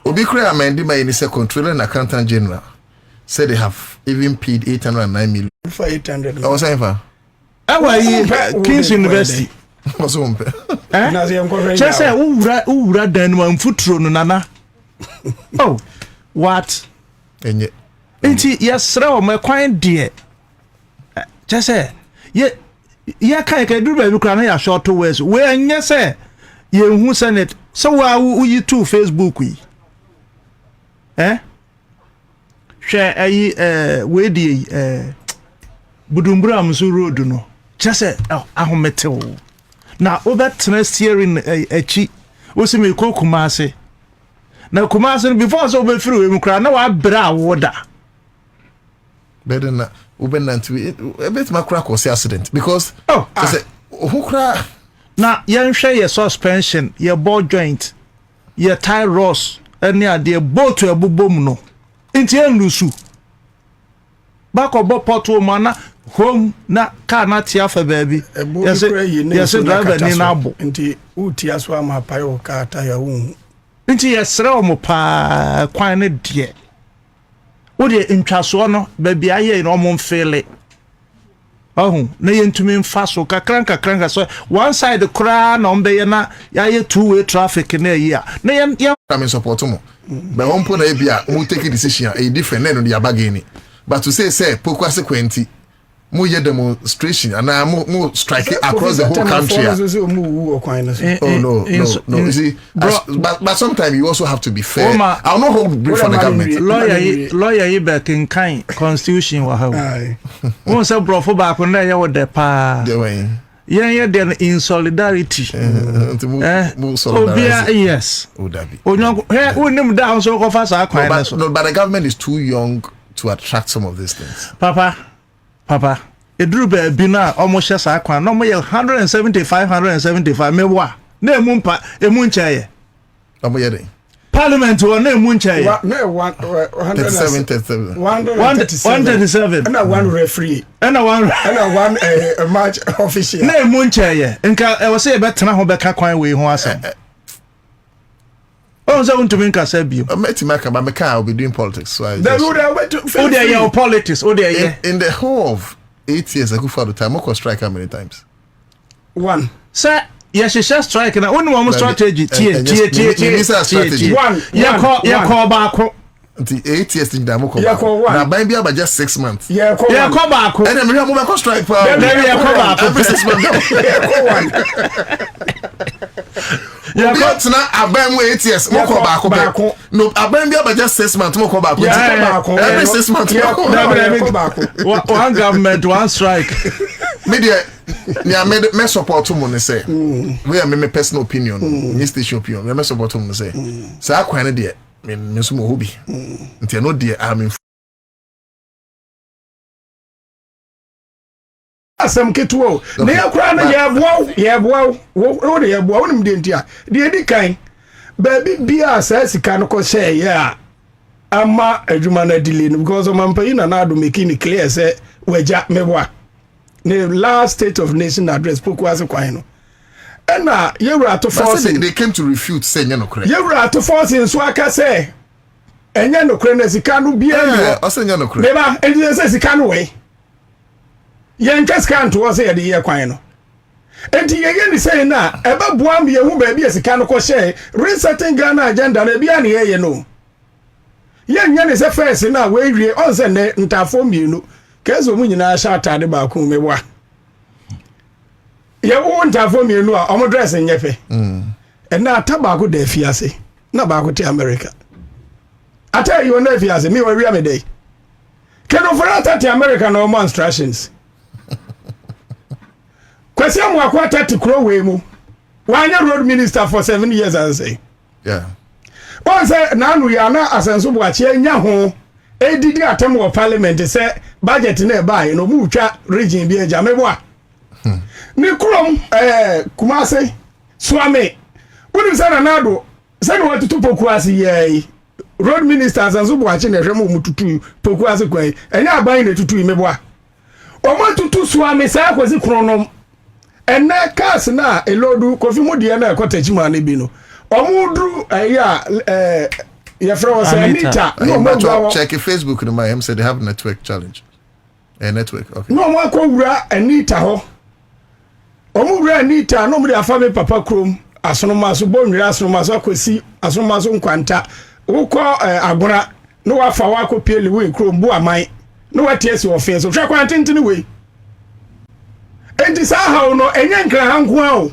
obi kra amend my ni say controller and accountant general said they have even paid 809 million for 800 I was saying for King's University Oso mpe. Na se enko hwe. Chese ura dan man futuro no nana. Oh, what? Enye. Enti yesra o mekwan de. Chese ye kai duru ba bi kra na ya short words. We enye se ye hu senate. So wa uyi to Facebook yi. Hwe ayi we di Budumbura Amsu road no. Chese ahometew. Na over tena steering echi o se me kokuma ase na Kumasi before so be free we kra na wa bra woda better na ube nanti a bit ma kra cause accident because say who kra na yen hwe ye suspension ye ball joint ye tie rods any ade both to ebobom no nti en lusu back obo porto mana home na car na tia fa baby yes driver ni na abo nti uti aso ama payo ka tire wu nti yesre o mo pa kwan ne de wo de ntwaso no baby aye no mo mfele na yentumi mfa so kakranka so one side kra na ombe na yaye two-way traffic na yi na yem come support mo but one point na bia mo take decision a different na no dia bargain but to say poku consequenti mo ye demonstration and mo strike across the whole country. Oh no. You see, but sometimes you also have to be fair. I'll not hold brief for the government. Lawyer you back in kind constitution wa how. Won say brofo back na ye wo de pa. Ye den in solidarity. Yes. Onyango wonim down so ko fa sa kwan na so. No, but the government is too young to attract some of these things. Papa, eduru ba bi na almost sa kwan no mo ye 175 mewa na emumpa emunchaye Amo ye dey parliament wo na emunchaye na 137 na one referee na one match official na emunchaye nka e wo say e betena ho beka kwan we ho asem oh so want to make us abuse Metimaka but meka will be doing politics so I politics in the whole of 8 years ago for the time I could strike how many times one sir yes she strike na only one strategy tie one ya call back until 8 years in the moko na ban bia just 6 months ya call back and then we move strike for every 6 months yeah, but now abem 8 years mo ko baako no abem bia just 6 months mo ko baako every 6 months mo ko baako one government one strike media me support mo ne say we are me personal opinion ni station opinion me support mo say sa akwan ne de me so mo hobi nti no de am asem ketuo na yakura na yeboa wo de yeboa wonim de ntia de edi kan baby bia sa sika no ko share ya ama adwuma na delay because omampa na na do make it clear say waja meboa the last state of nation address poku ase kwan no na yewura to force they came to refute say nya no kure yewura to force so aka say enya no kure na sika no bia no o say nya no kure beba enti say sika no we yen kaskan to say de ye kwan no enti ye ni say na eba buam ye hu ba bia sika no ko share resetting Ghana agenda na bia na ye no yen nya ni say first na we wie on say ne ntafo mienu kezo mu nyina sha atade ba ko mebwa ye wo ntafo mienu a omo dress nyefe na tabako da fiase na ba ko te America ata you na fiase mi wa wi amede keno for ata America no more instructions kwesi amu akwata ti kro we mu wanya road minister for 7 years and say yeah one say na anu ya na asenso bo achi anya ho edidi atem wo parliament say budget na buy no mu twa region bi eja meboa ni krom Kumasi Swami woni say na nado say no watutu Pokuasi ye road minister asenso bo achi na hwem mu tutu Pokuasi kwan enya aban na tutu meboa o ma tutu Swami say akwasi kronom ene cars na elodu kofi mudie na ekotachima na bi no omudru ya yefro was Anita no mo check Facebook no my said they have network challenge a network okay no mo akowura Anita ho omudru Anita no mo de afa me papa krom asonoma so bonwira asonoma so akosi asonoma so nkwanta ukọ agora no wafa wakopieli we krom bu aman no watiesi ofin so hwa kwantintini we enti sa ha no enye nkra hanko a o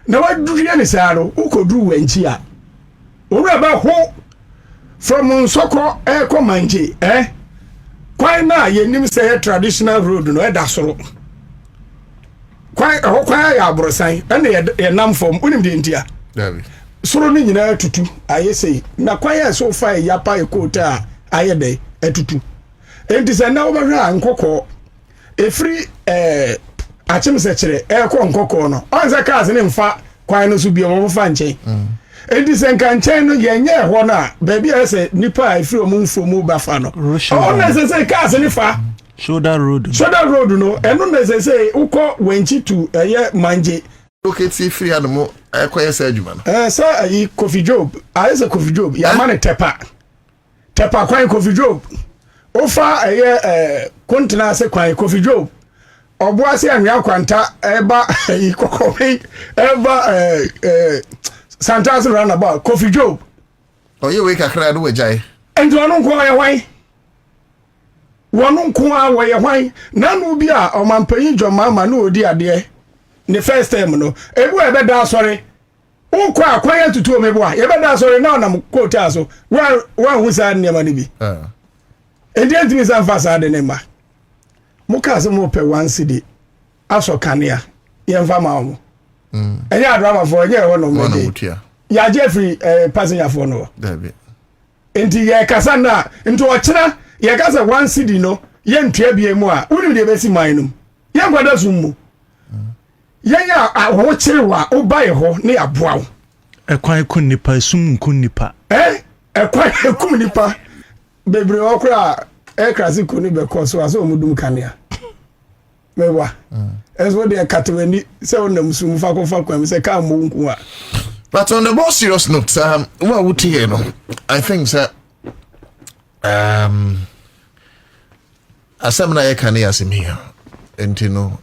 na waduru ne sa ro ukoduru wanchi a owura ba ho from Nsoko komanje kwan na yenim say traditional road no e da soro kwan ya abrosan na ye nam fom unim de ntia David soro ni nyina tutu aye sei na kwaya so fa yapa ekota aye dey etutu enti se na obehwa nkokọ efri achimse kire ekọ nkokọ no onze cars ne mfa kwan no so bi o fa nchen enti se nka nchen no yenye ho na baby ese nipa efri o mfo mu ba fa no o na se cars ne fa shoulder road no eno na se ukọ wenchi tu eye manje locate free animal akoye say adwuma no say ayi Coffee Job say Coffee Job ya man tepa kwan Coffee Job ofa eye kontina say kwan Coffee Job obo ase anwa kwanta eba ayi kokomi eba Santas roundabout Coffee Job oye we kakra do wajai enti onu nko ya wan wonu nko a wo ye hwan nanu bi a omampanyi dwoma na odi ade the first time no ebu ebe da sorry unko akwanya tutu omebo a ebe da sorry na na quote aso wa hu sa ne ma ne bi endi entimi san fa sa de ne ma muka se mo pe one city aso kanea ye mfa ma wo enya drama for ye ho no me ya Jeffrey passenger for no dabi enti ye kasa na nto ochira ye kasa one city no ye ntua bie mu a unu de besi manum ye gwada summu yenya aho chirewa obaye ho ne aboa wo ekwan kun nipa sum kun nipa ekwan ekum nipa bebre okra krasi kun ni be koso aso omudum kanea mewa eso de katweni se onam sum fa kwam se ka mo nku a. But on the more serious note, what would you know? I think that asamna ye kane asim here, and you know,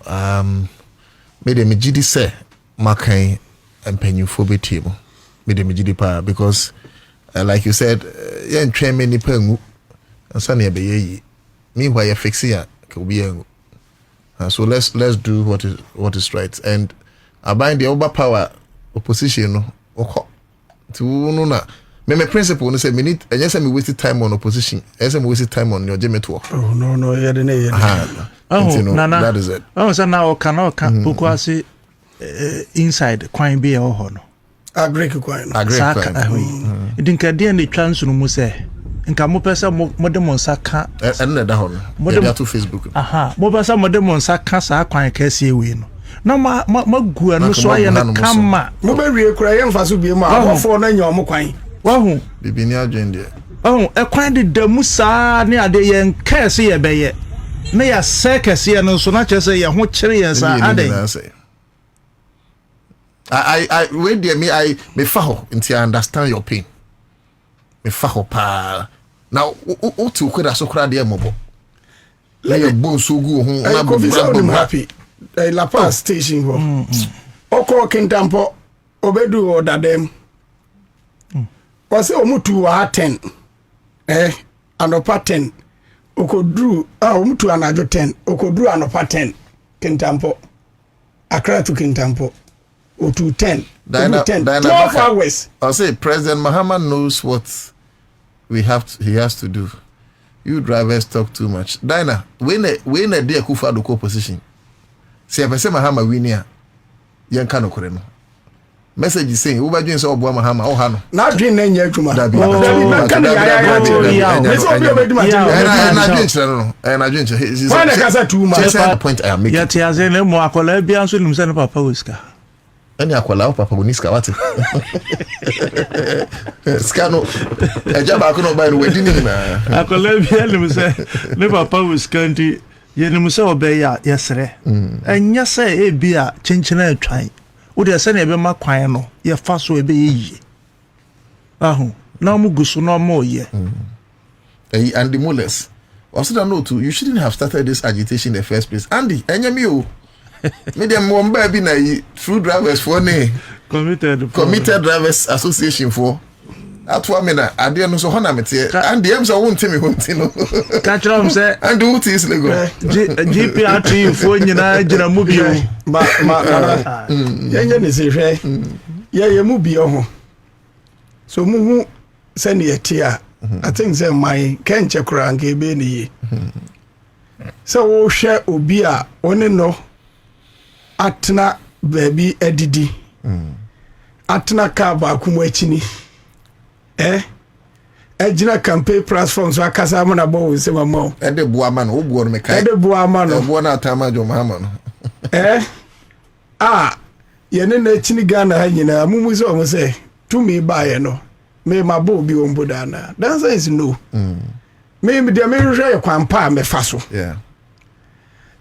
made me GTEC say makai and penyufo team, made me GTEC pa because, like you said, you train many pengu, and sunny be meanwhile you fix here could be so let's do what is right, and I bind the overpower opposition. To no na me principle no say me need and yes me waste time on opposition yes me waste time on your jeme to no yeah de na that is it say now can because inside kwan be ho no agree kwan idinka de na chance no mu say nka mo pesa mo demonsa ka and na da ho no dey to Facebook mo pesa mo demonsa ka sa kwan ka sie we no na magua no so aye na kama mo be wie kura ye mfa so bie ma afofo na nya omo kwan wa hu bibini agende e kwan de damusa ne ade ye nkese ye beye na ya sekese ye no so na chese ye ho kire ye sa ade I wait there me fa ho until I understand your pain me fa ho pa now o tu kweda so kura de mobo let your bone so go ho na I'm happy La Paz station ho oko kintampo obedu odadem wase omutu wa 10 anopa 10 okodru omutu anajo 10 okodru anopa 10 kintampo akra to kintampo otu 10 12 hours I say President Mahama knows what he has to do. You drivers talk too much. Dina when a dear kufa do co-position si apese Mahama winia yenka no kore no message saying wo badwen se obo Mahama o ha no na dwen na nya adwuma na dwen kasa too much the point I am making yet ya say na mo akola bia so nim se ne papa wiska ani akola papa woniska wate skano ejaba ko no ba no wedi ni na akola bia nim se ne papa wiska ndi yenim se obeya yesere enya se ebia chenchena atwan wo de se na ebe makwan no ye fa so ebe yi ahu na mu gusu no mo ye and the mullers also don't know too you shouldn't have started this agitation in the first place Andy enya mi o me dem mo mba bi na yi through drivers for ne committed drivers association for atwa me na ade no so hona mete and dem so won temi ho ntino ka trom se and who is lego GPRT fo nyina gina mu bio yenye ne se hwe ye mu bio ho so mu hu se ne yetia I think say my kenche kura nke be ne yi so wo hwe obi a one no atna baby edidi atena car baako mu akini ejina campaign platform so akasa mo na bo wo se mama ede bua ma no wo buo no me kai ede bua ma no buo na atama jo mahama no yene na akini Ghana ha nyina amumu so mo se to me buy no me ma bo bi won boda na that answer is no me dia me hwehwe ye kwampa me fa so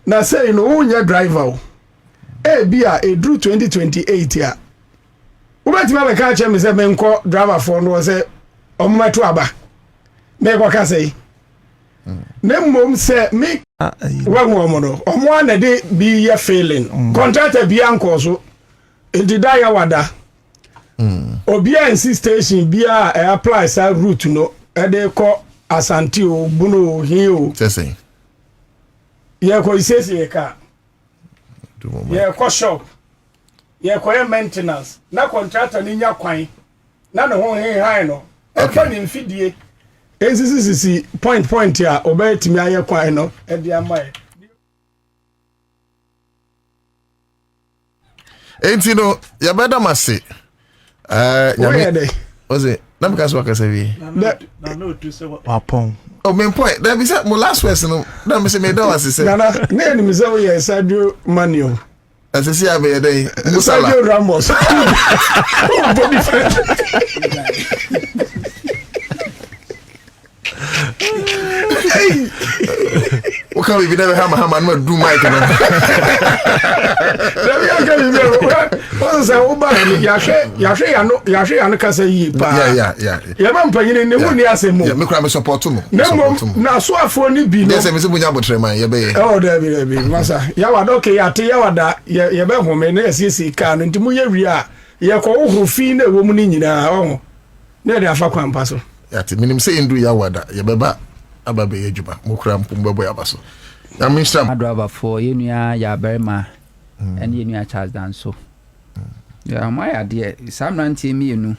na say no unya driver bia edru 2028 ya ubetima be ka che me se me nko driver for no se omomato aba me kwa ka say ne mom se me wa nwo no omo na de bi ye failing contractor bi anko so edida ya wada obia in station bia apply sa route no e de ko Asante o bunu hiu say ye ko isese ye ka ye ko shop ye ko maintenance na contractor ni nya kwan na no ho high no e fa ni mfidie ensisi point ya obetimi aye kwan no e dia mai no ya beda mase nyame oze na because what say we na no to say wapon main point there be say my last question no na me say me don say na ni me say we Sadio Mane as say abi dey Musala Sadio Ramos o can we never hammer no do mic no o say o ba ya hwe ya no kasa yi pa ya ba mpanyine ne hu ni asemu me kura me support mo na so afo ni bi no yes me say bunya botre man ye be oh da bi masa ya wa doke ya te ya wada ye be home na asisi ka no ntimu ye wi a ye ko ohuru fi na ewo mu ni nyina oh na de afa kwampa so ya te minim say ndu ya wada ye beba ababe ye juba mo kura mpumbo ya baso na minister driver for yenua ya berma and yenua Charles Danso ya my idea sam rantie mi enu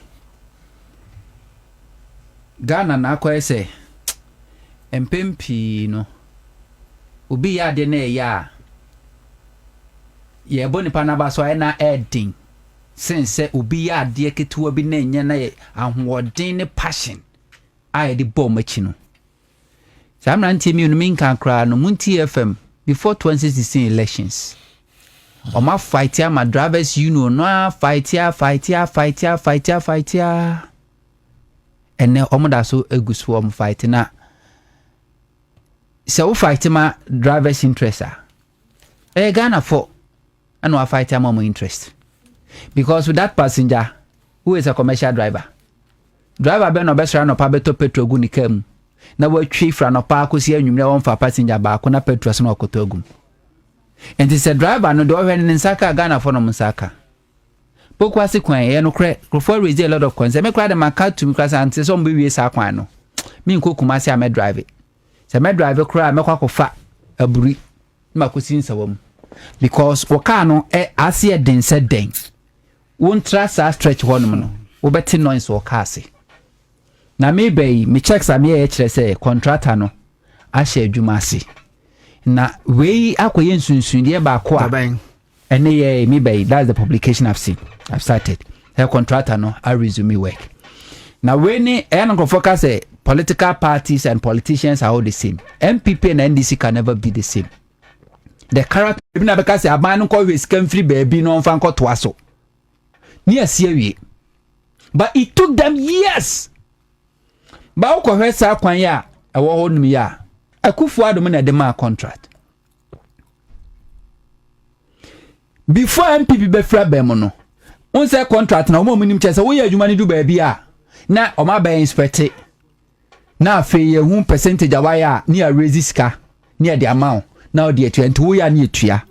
Ghana na akwa ese empempi no obi ya de na ya ye boni pa na ba so na edin sense obi ya de ketewa bi na nya na ahoɔden ne passion a de bom achi no sam rantie mi enu min kan kra no munti FM before 2016 elections Oma fight ya my drivers union no fight ya ene omo da so egusu om fight na se wo fight ma drivers interest Ghana for and we fight ya more interest because with that passenger who is a commercial driver be no besra no pa beto petrol gu ni kam na wa twi fra no pa akosi anwumre won fa passenger ba ko na petrol so na okoto agum. And this driver no do when in Saka Ghana for no Musaka. Pokwasi kwan ye no kre for raise a lot of concern. Me kra dem aka to me class and say some be we sa kwan no. Me nko Kumasi am drive. Se me drive kra me kwa kofa aburi. Ma ko sin sawam. Because waka no ase den se den. Won trust stretch honum no. Wo beti noise waka ase. Na me be me checks am ye kire say contractor no ahye adwuma ase. Na we akoye nsunsunde ba ko a ene ye me bay that's the publication I've started her contractor no I resume work na we ni no focus political parties and politicians are all the same. MPP and NDC can never be the same. The character na because aban no ko we scam free baby no fan ko to aso ni asie but it took them years ba ko hwesa kwan ya ewo honum ya Akufu Adom na dema contract. Before MPP be fra be mo no. Unse contract na omo munim chese wo ye adwuma ni du ba bia na oma be inspect. Na afi ye hu percentage awaya ni a raise sika ni the amount na the 20 wo ya ni etua.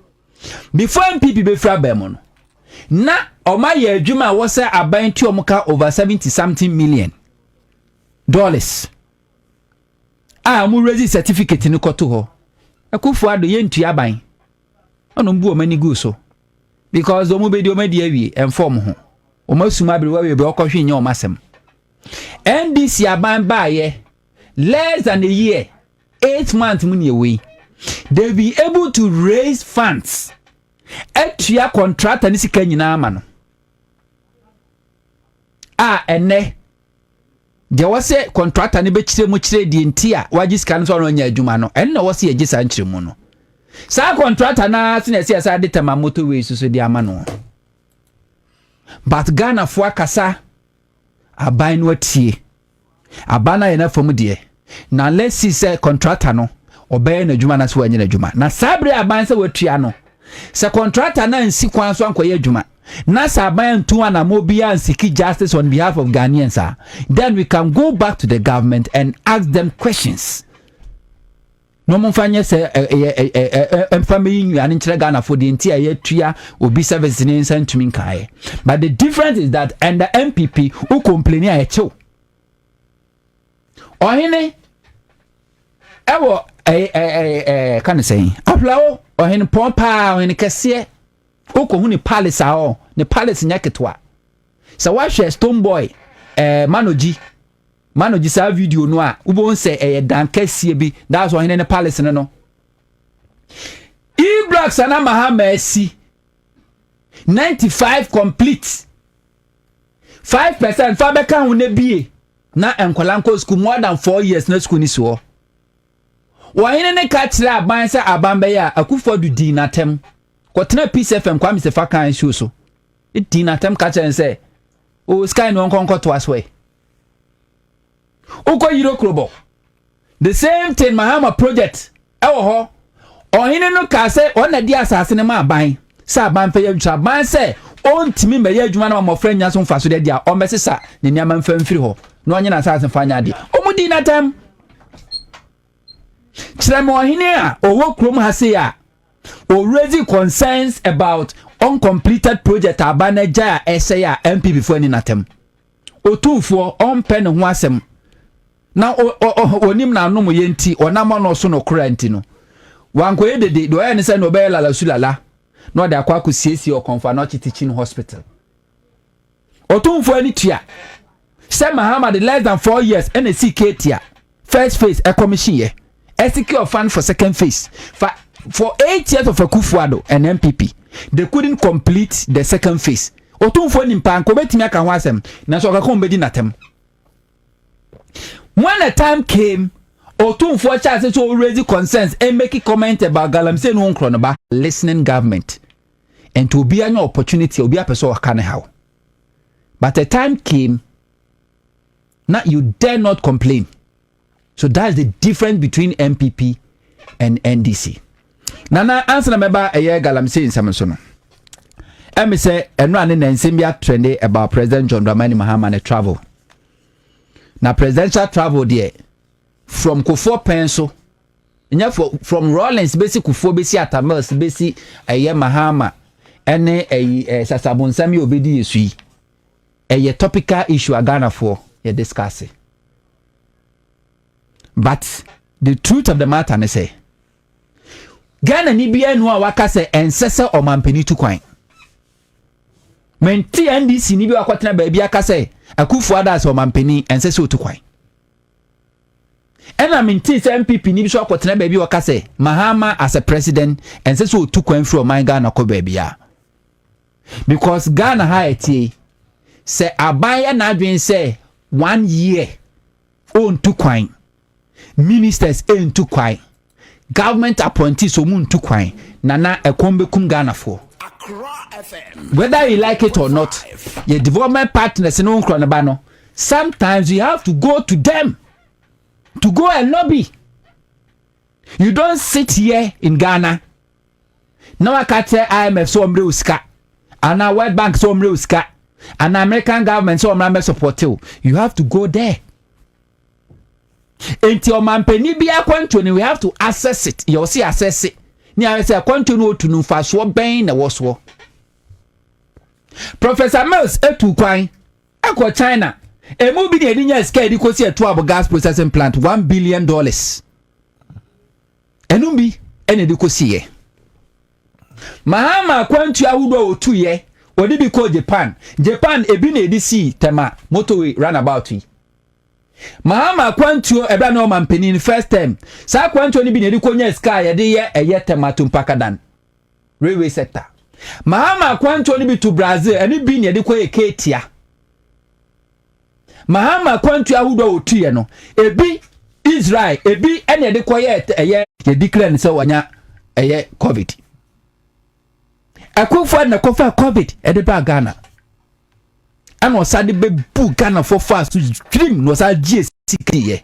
Before MPP be fra be mo no. Na oma ye adwuma wo se aban ti omuka over 70 something million dollars. Mu raise certificate ni koto ho. Akufu Adom ye ntua ban. Ono mbu o mani gu so. Because omo be di o medi awie inform ho. O masuma be we be okohwe nya o masem. NDC aban ba ye less than a year 8 months money away. They be able to raise funds. Etua contractor ni sika nyina ama no. ene de wose contractor ne be kire mu kire di ntia waji sika no so no nya adwuma no enne wose ye gisa nkire mu no sa contractor na se na se asa de tema motorway so di ama no but Ghana fo akasa aban no atie abana ye na fam de na let's see say contractor no obey na adwuma na so anya adwuma na sabre aban se watua no se contractor na nsi kwan so ankoye adwuma na saban tu ana mobia and seek justice on behalf of Ghanaians, then we can go back to the government and ask them questions. No mon fanya say family and intra Ghana for the entire year tria will be service in sent to me. But the difference is that and the MPP who complain a cho. Or hine ewo can say aplau or hin pompa or in kase oko hu ni palace a ni palace nyaketwa sa wa hwe stone boy manoji sa video no a ubo nse dan kasie bi that's why in the palace no e-blocks ana mahama si 95 complete 5% fa beka hu na bie na enkolanko school more than 4 years na school ni so wa hine ne ka kire aban sa aban be ya akufodu di na tem kotena peace fm kwa Mr. Fakan show so it na tem ka chen say o sky no nkonko to aswe uko yiro krobo the same thing Mahama project ewo ho ohine no ka say on na di asase ne ma ban sa aban fa yadwa ban say on timi me yadwuma na mo friend nya so mfa so de dia o mesesa ne niam mfa mfiri ho no onye na asase fa nya de o mu di na tem chiremo ohine a owo krom ha say a already concerns about uncompleted project abanaja essay MP before ni natem otufo on pen ho asem na onim na no yenti onam no so no kurantino no wankoye dede do ya say no be la sulala no da kwa kosiesie o konfa no teaching hospital otufo ani tua say Mahama the less than 4 years NDC tia first phase a commission ye secure fund for second phase for 8 years of Akufo-Addo and MPP, they couldn't complete the second phase. Otumfo nimpa nko betimi aka ho asem na so akakon bedi natem. When the time came, Otumfo chance to already concerns and make a comment about Galamsey no nkro ba listening government and to be an opportunity obi apeso akane how. But the time came, now you dare not complain. So that's the difference between MPP and NDC. Nana answer na meba Galamsey in Samson. Emi say enra ne nsembia trend about President John Dramani Mahama ne travel. Na presidential travel there from Kufuor Penso. Nya from Rawlings basic Kufuor besi Atamels besi Mahama ene Sasabonsami obedi yesui. Topical issue Ghana for ye discuss. But the truth of the matter ne say Ghana ni bia no a waka se ensese o mampani tu kwan. Menti NDC ni bia kwatena ba bia ka se Akufo-Addo as o mampani ensese o tu kwan. Ena menti se MPP ni bi so kwatena ba bia waka se Mahama as a president ensese o tu kwan from my Ghana ko ba bia. Because Ghana ha etie se abaya na adwen se 1 year on tu kwan. Ministers en tu kwan. Government appointees so mun to kwine nana ekombe kum Ghana for whether you like it or not your development partners no nkro na ba no sometimes you have to go to them to go and lobby. You don't sit here in Ghana now I can't tell IMF so omre uska and now World Bank so omre uska and American government so omre support you have to go there. Enti o mampani bia kwanto ni we have to assess it. You see assess it. Ni a say kwanto no tunu fa so ben na wo so. Professor Mills etu kwan akọ China. Emu bi ni nya ska edi kosi etu abo gas processing plant $1 billion. Enu bi ene edi kosi ye. Mahama kwanto awudo otu ye. Odi bi ko Japan. Japan ebi na edi si tema motorway runabout yi. Mahama kwantuo ebra na o mampani first time sa kwantuo ni bi na edikonya sky ye de ye tomato mpakadan railway sector. Mahama kwantuo ni bi to Brazil eni bi na edikoye ketia Mahama kwantu ahodo otuye no ebi Israel ebi ene de koye eye ye declare ne se wanya eye covid akufo na kofa covid e de ba Ghana ana osade be bu Ghana for fast to stream no sa GTEC ye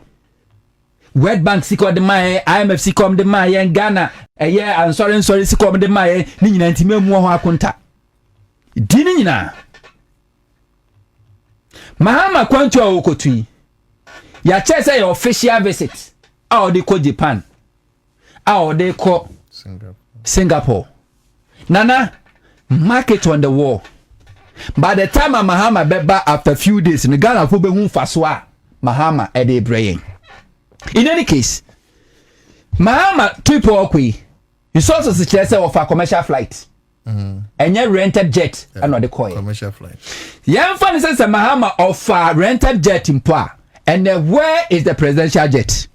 World Bank si kom de mai IMF si kom de mai Ghana eye sorry si kom de mai ni nyina ntime mu ho akonta di ni nyina Mahama kwantu a okotui ya chese your official visit a de ko Japan a de ko Singapore nana market on the wall by the time Mahama beba after few days in Ghana fo be hu faso a Mahama e de brain. In any case Mahama trip okwi you saw to chese of a commercial flight and you rented jet and the coin commercial flight. Yeah, funny says Mahama of rented jet in Poa. And where is the presidential jet?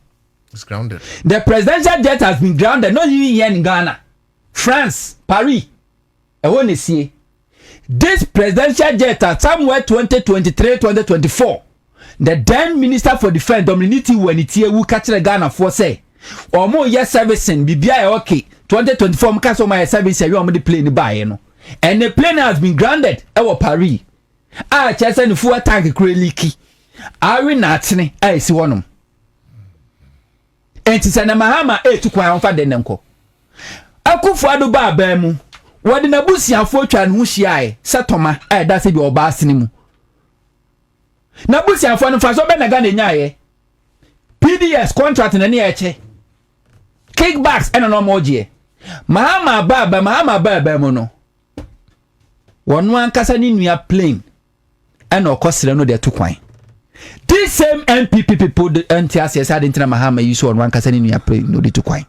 It's grounded. The presidential jet has been grounded, not even here in Ghana, France, Paris. I want to see this presidential jet at somewhere 2023, 2024. The then Minister for Defense, Dominiti, when it here, who catch the Ghana for say, or more year servicing, BBI okay. 2024 mkaso my service you am the plane buy no and the plane has been grounded e Paris chese no fuel tank kure leaky ari na atene si wonom enti se na Mahama etukwan on fa de nenko akufo ado ba ba mu wode na busiafo twa ne ho hia setoma da se bi oba asene mu na busiafo no fa so be na ga na nyaye PDS contract na ne eche kickbacks and no more je Mahama baba mo no wonu ankasa ni nua plane and okosere no de to kwan this same NPP people the NTS had intra Mahama use wonu ankasa ni nua plane no de to kwan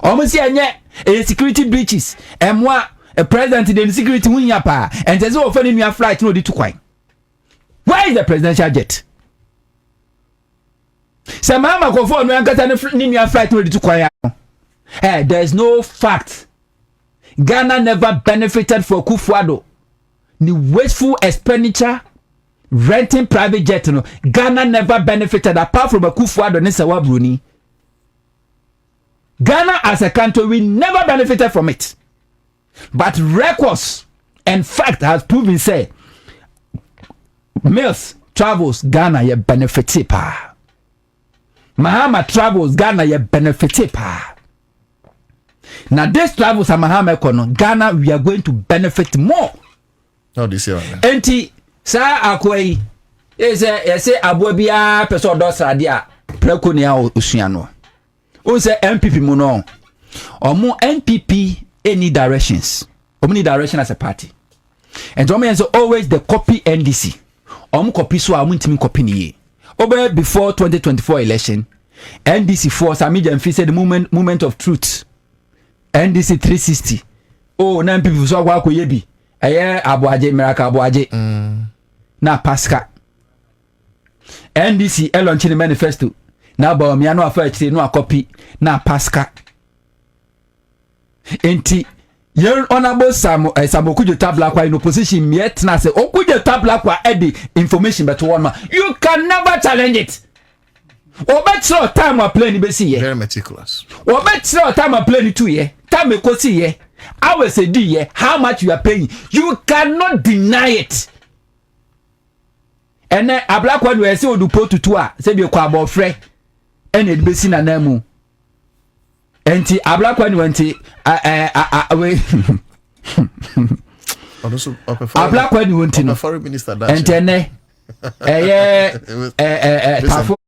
omusi enye security breaches emwa a president the security hunya pa and say o fa ni nua flight no de to kwan where is the presidential jet say Mahama go for wonu ankasa ni nua flight no de to kwan hey, there's no fact. Ghana never benefited for Kufuado. The wasteful expenditure, renting private jet. No, Ghana never benefited apart from a Kufuado Nisawa Bruni. Ghana as a country, we never benefited from it. But records and fact has proven say, Mills travels Ghana ye benefit pa. Mahama travels Ghana ye benefit pa. Now this travels Mahama Kono Ghana we are going to benefit more. No this year. Enti sa akwai say abobia person do srade a preko ne a osuano. O say MPP mu no. Omo NPP any directions. Omo need direction as a party. And omo say always the copy NDC. Omo copy so amu ntimi copy ni. Obe before 2024 election NDC force Amidia said the moment of truth. NDC 360. Oh, nine people so kwa yebi. Eye Aboaje Miraka Aboaje. Na Pasca. NDC launch the manifesto. Na ba mi anu afa chire no copy na Pasca. Enti ye honorable Samokujo tabla kwa in opposition miet na say okujo tabla kwa edi information but one man. You can never challenge it. Obetro time we play ni be see ye. Very meticulous. Obetro time we play ni 2 year. Time we see ye. I will say do ye how much you are paying. You cannot deny it. And then a black one we say odu potu to a say be kwa abofre. And it be see na namu. Enti a black one went we a black one went no. Foreign minister that. Enti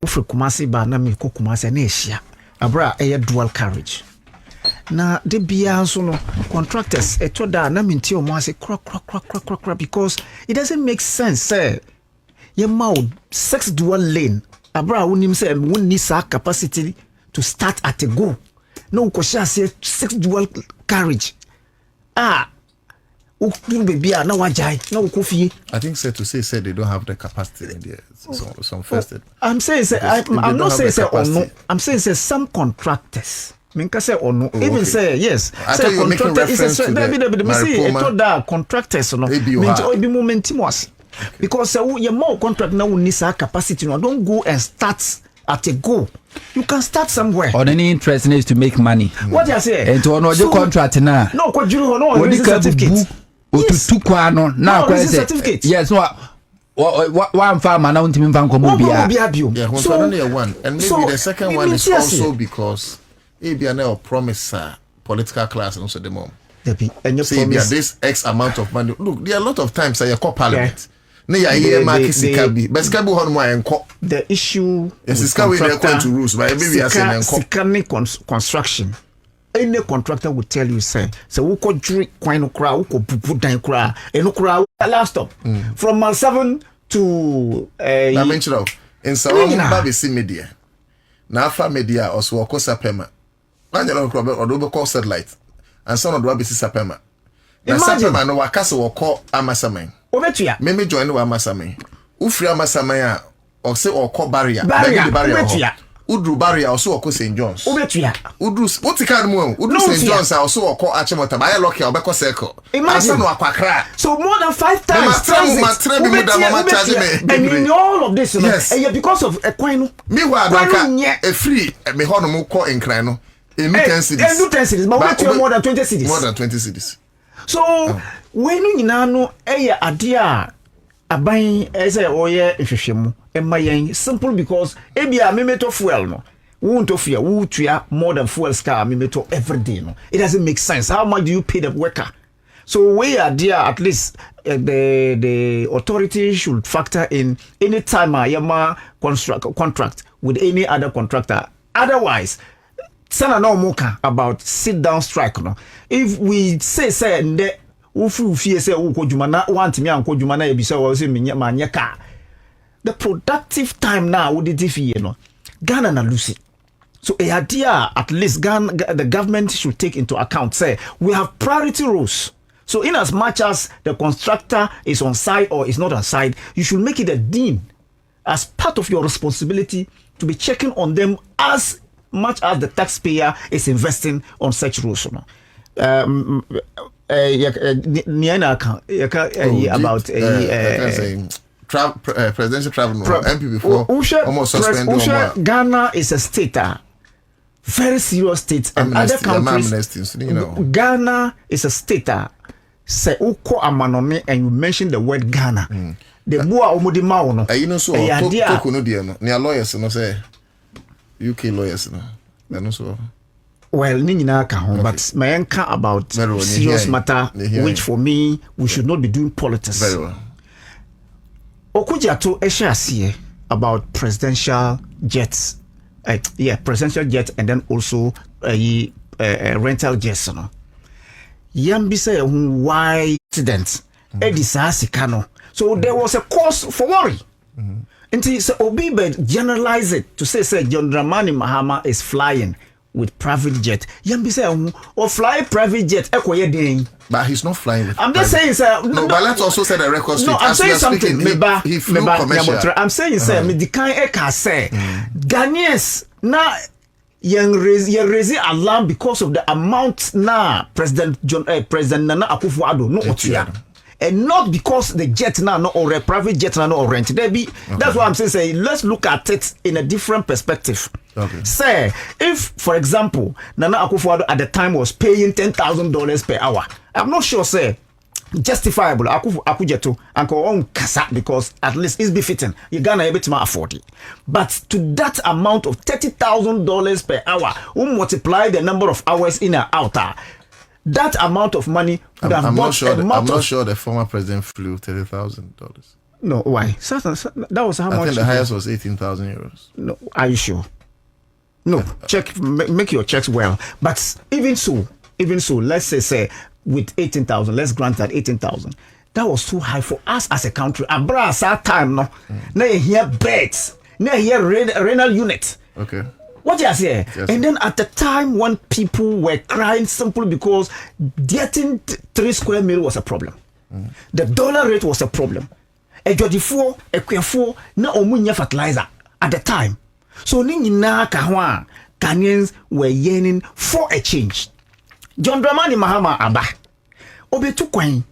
Ufre Kumasi ba na mi ko Kumasi na ehia abra dual carriage na de bia so no contractors etoda na minti o mo ase kra because it doesn't make sense say ye ma 6 dual lane abra wonim say wonni sa capacity to start at a go no ko sha say 6 dual carriage baby na wajai na ukofie. I think said they don't have the capacity in there. Some first. I'm saying I'm not saying say or no. I'm saying say some contractors. Minka say or no. Even say yes. Say contractor is a contractors no. Means it be momentimous. Because your more contract now needs a capacity. No, don't go and start at a go. You can start somewhere. On any interest is to make money. What you say? And to honor your contract now. No, what you know? Certificate. Yes. No, certificate. Yes, no. One farmer now to me van come be so only one, and maybe the second one is also because maybe a promise political class and also the mom. And you say there this X amount of money. Look, there are a lot of times I call parliament. The issue yes, it's to rules, but maybe construction. Any contractor will tell you, say, so we could drink quite no crowd, we could put down crowd, and no crowd last stop from 7 to I mentioned in Salam Babisi Media. Nafa Media also wako sapema. Nanyalo crowd or do call satellite, and some of the Babisi sapema. Na sapema no wakasa wako amasamen. Obetua. Meme join wa amasamen. Ufri amasamen a or say or call barrier. Obetua. Udru barrier also wako St. John's. Obetua. Udru what can mo? Udru St. John's also wako Achimota. I lock your beko circle. Imagine so more than 5 times. And in all of this, yes. And because of a coin. Me wa a free me hono call in crano. In 10 cities. 10 cities, but more than 20 cities. More than 20 cities. So when you know idea abain ese oye hwehwemu emayen simple because ebia memeto fuel no won't offer wutua more than fuel scar memeto every day no it doesn't make sense. How much do you pay the worker? So we are there at least the authority should factor in any time yama contract with any other contractor. Otherwise sana no moka about sit down strike no. If we say nde ufu say ukojuma na want me ankojuma na ebisa wo say manya ka, the productive time now would it no Ghana na Lucy. So a idea at least the government should take into account say we have priority rules. So in as much as the constructor is on site or is not on site, you should make it a dean as part of your responsibility to be checking on them as much as the taxpayer is investing on such rules. Presidential travel MP before almost suspended. Ghana is a state, very serious state, and other countries. Ghana is a state. Say uko amanome and you mention the word Ghana. The bua omudi mauno. You know so toko no dia no. Ni lawyers no say UK lawyers no. No so. Well, Nina can but my anchor about serious matter, which for me we should not be doing politics. Very well. Okuja to Esha about presidential jets. Presidential jets and then also rental jets. No. Yambisa why accident. So there was a cause for worry. Until so Obibe generalize it to say John Dramani Mahama is flying with private jet. Yambisa or fly private jet. But he's not flying with I'm just saying, sir. No, but let's also say the record. No, I'm saying something. He flew commercial. I'm saying, sir, me the kind eka say Ghanaians na raise alarm because of the amount na President Nana Akufo-Addo no otua. And not because the jet now no or private jet now no or rent. That's why I'm saying say let's look at it in a different perspective. Okay. Say if for example Nana Akufo-Addo at the time was paying $10,000 per hour, I'm not sure say justifiable Akujeto and on kasa because at least it's befitting. You Ghana able to afford it. But to that amount of $30,000 per hour, we multiply the number of hours in and out. That amount of money would have bought I'm not sure the former president flew $30,000. No, why? That was how much? I think the highest was 18,000 euros. No, are you sure? No, check, make your checks well. But even so, let's say with 18,000, let's grant that 18,000. That was too high for us as a country. Abra that time, no. Now you hear beds, now you hear renal unit. Okay. What you say? Yes. And then at the time when people were crying simply because getting 3 square meal was a problem. The dollar rate was a problem. A jodifo, a kwefo, na omunya fertilizer at the time. So ni na kahwa Ghanaians were yearning for a change. John Dramani Mahama Aba. Obetu kwan.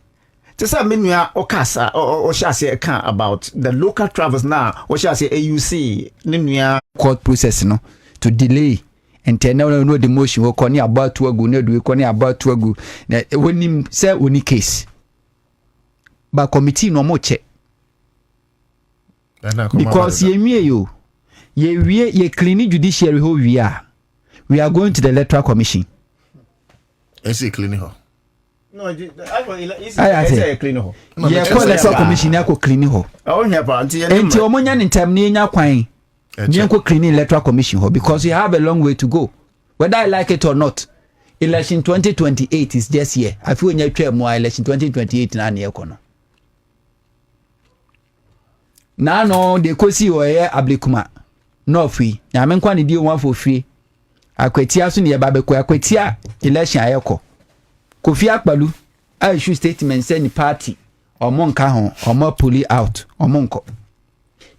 Just a minute, Okasa or shall say account about the local travels now, or shall say AUC, Nimia court process no to delay and tell no the motion will call about to a good no do call about to a good when him say only case. But committee no more check. Because ye clean judiciary who we are going to the electoral commission. Is it cleaning her? No, I clean ho. Yeah, call electoral commission ya clean ho. Oh, yeah, but enti omonya in time ni nya kwan. Ni ko clean electoral commission ho because you have a long way to go. Whether I like it or not, election 2028 is just here. I feel nya twa mu election 2028 na na ekono. Na no de kosi oye ablikuma. No free. Ya menkwa ni die one for free. Akwatia so ne ye babeko akwatia election ayeko. Kofi Akpalu I issue statement say ni party omo nka ho omo pull out omo nko.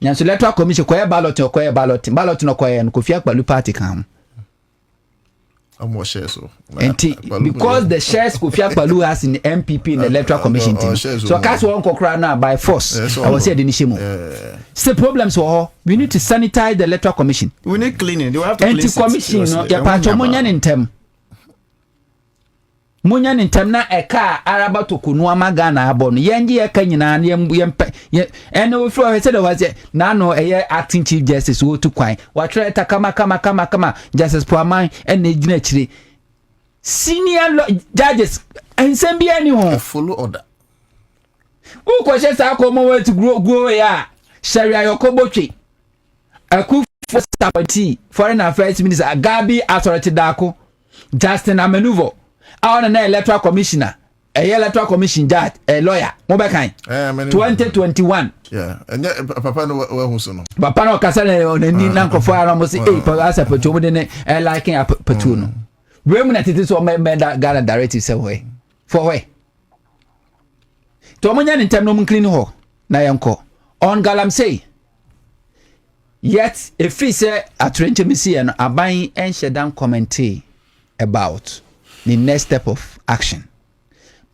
Nyanso electoral commission koye ballot no koye no Kofi Akpalu party kan. Omo shares so. Because the shares Kofi Akpalu has in the MPP in the electoral commission team. So cast one kokra now by force. I was say the nishimo. Still problems for we need to sanitize the electoral commission. We need cleaning. They have to clean it. Commission no ya pacho monyan intem. Munya ni ntemna eka araba to kunu amaga na abo no yenje eka nyina na yempe ene we fro we say the was na no eye acting chief justice wo to kwan wa try ta kama justice Poaman ene gina chire senior judges ensem bia ni ho follow order who question sa ko mo we to grow ya sharia yokobotwe aku for stability foreign affairs minister Agabi authority Darko Justin Amenuvo our na electoral commissioner electoral commission judge lawyer mo be kan 2021 yeah and papa no we hu so no papa no kasa na ni na nkofo ara mo say asa petu mo de ne liking petu no we mu na tete so me da Ghana directive say we for we to mo nya ni tem no mo clean ho na yenko on galamsey yet if we say atrenche me see no aban en shedan comment about the next step of action.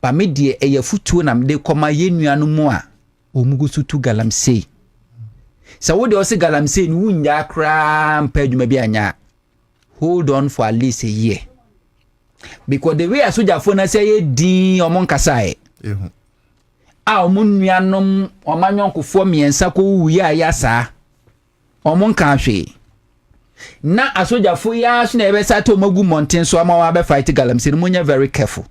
Ba me die eye futuo na me de koma ye nuanu mu a omugu sutu galamsey. Sa wo de o se galamsey ni wunya kra mpa adwuma bi anya. Hold on for at least a year. Because the way asoja fo na say ye din omon kasae. A omun nuanom omanyonkofo miensa ko wuye ayasa. Omon kan hwe. Na asoja fo ya so na ebe sa to magu mountain so ama wa be fight galamsey no munya very careful.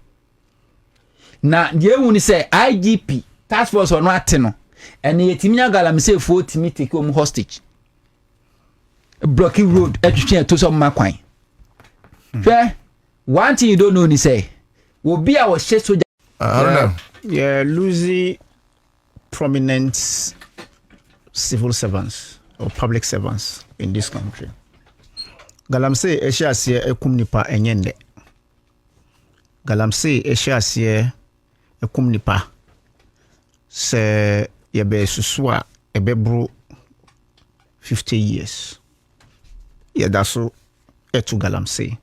Na ye wu ni say IGP task force ono ate no ene yetiminya galamsey fo timi take om hostage. Blocking road etwetwe to so makwan. One thing you don't know ni say will be our soja I don't know. Yeah, losing prominent civil servants or public servants in this country. Galamsey eshasie ekum nipa enyende. Galamsey eshasie ekum nipa se yebe susua ebebru 50 years. Yedaso etu galamsey.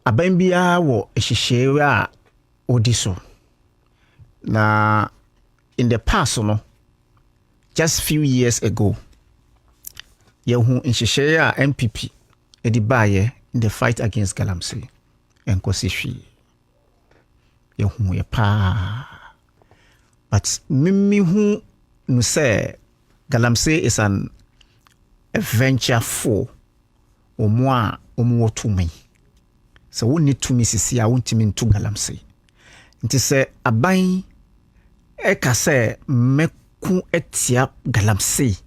Abembia wo ehihyewe a odiso. Na in the past no just few years ago yehu nhyehyeye a MPP edi baye in the fight against galamsey enkosi hwi yehu ye pa but mimi hu no say galamsey is an adventure for omwa omwo tumi so we need to misisi a wontimi ntu galamsey nti se aban eka se meku etia galamsey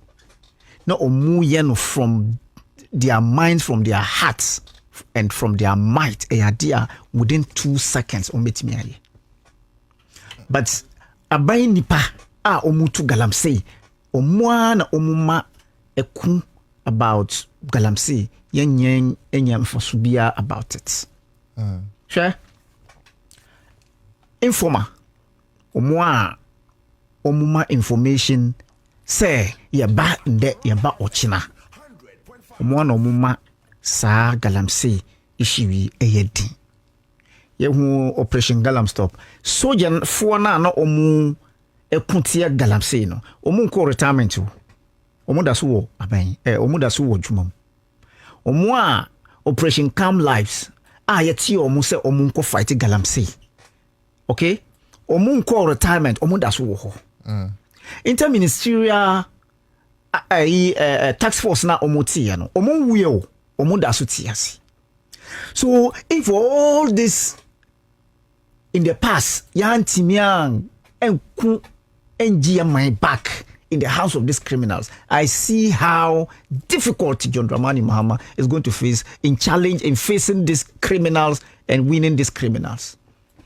no omu yen from their minds, from their hearts, and from their might idea within 2 seconds ometimi. But abai nipa a omutu galamsey omwa na omuma eku about galamsey yenyen enyam fosubia about it. Sure. Informa omwa omuma information say yeba nde yeba ochina omwa na omuma sa galamsey ishiwi eyedi yɛhu operation galam stop soja foɔ na ɔmo ɛkotia galamsey no ɔmo nkɔ retirement wo ɔmo da so wɔ aban ɔmo da so wɔ dwuma mu ɔmo a operation calm lives a yɛtie ɔmo sɛ ɔmo nkɔ fight galamsey okay ɔmo nkɔ retirement ɔmo da so wɔ hɔ interministerial tax force na ɔmo tie no ɔmo wuye o ɔmo da so tie ase so if all this in the past yantimian enku my back in the house of these criminals, I see how difficult John Dramani Mahama is going to face in facing these criminals and winning these criminals.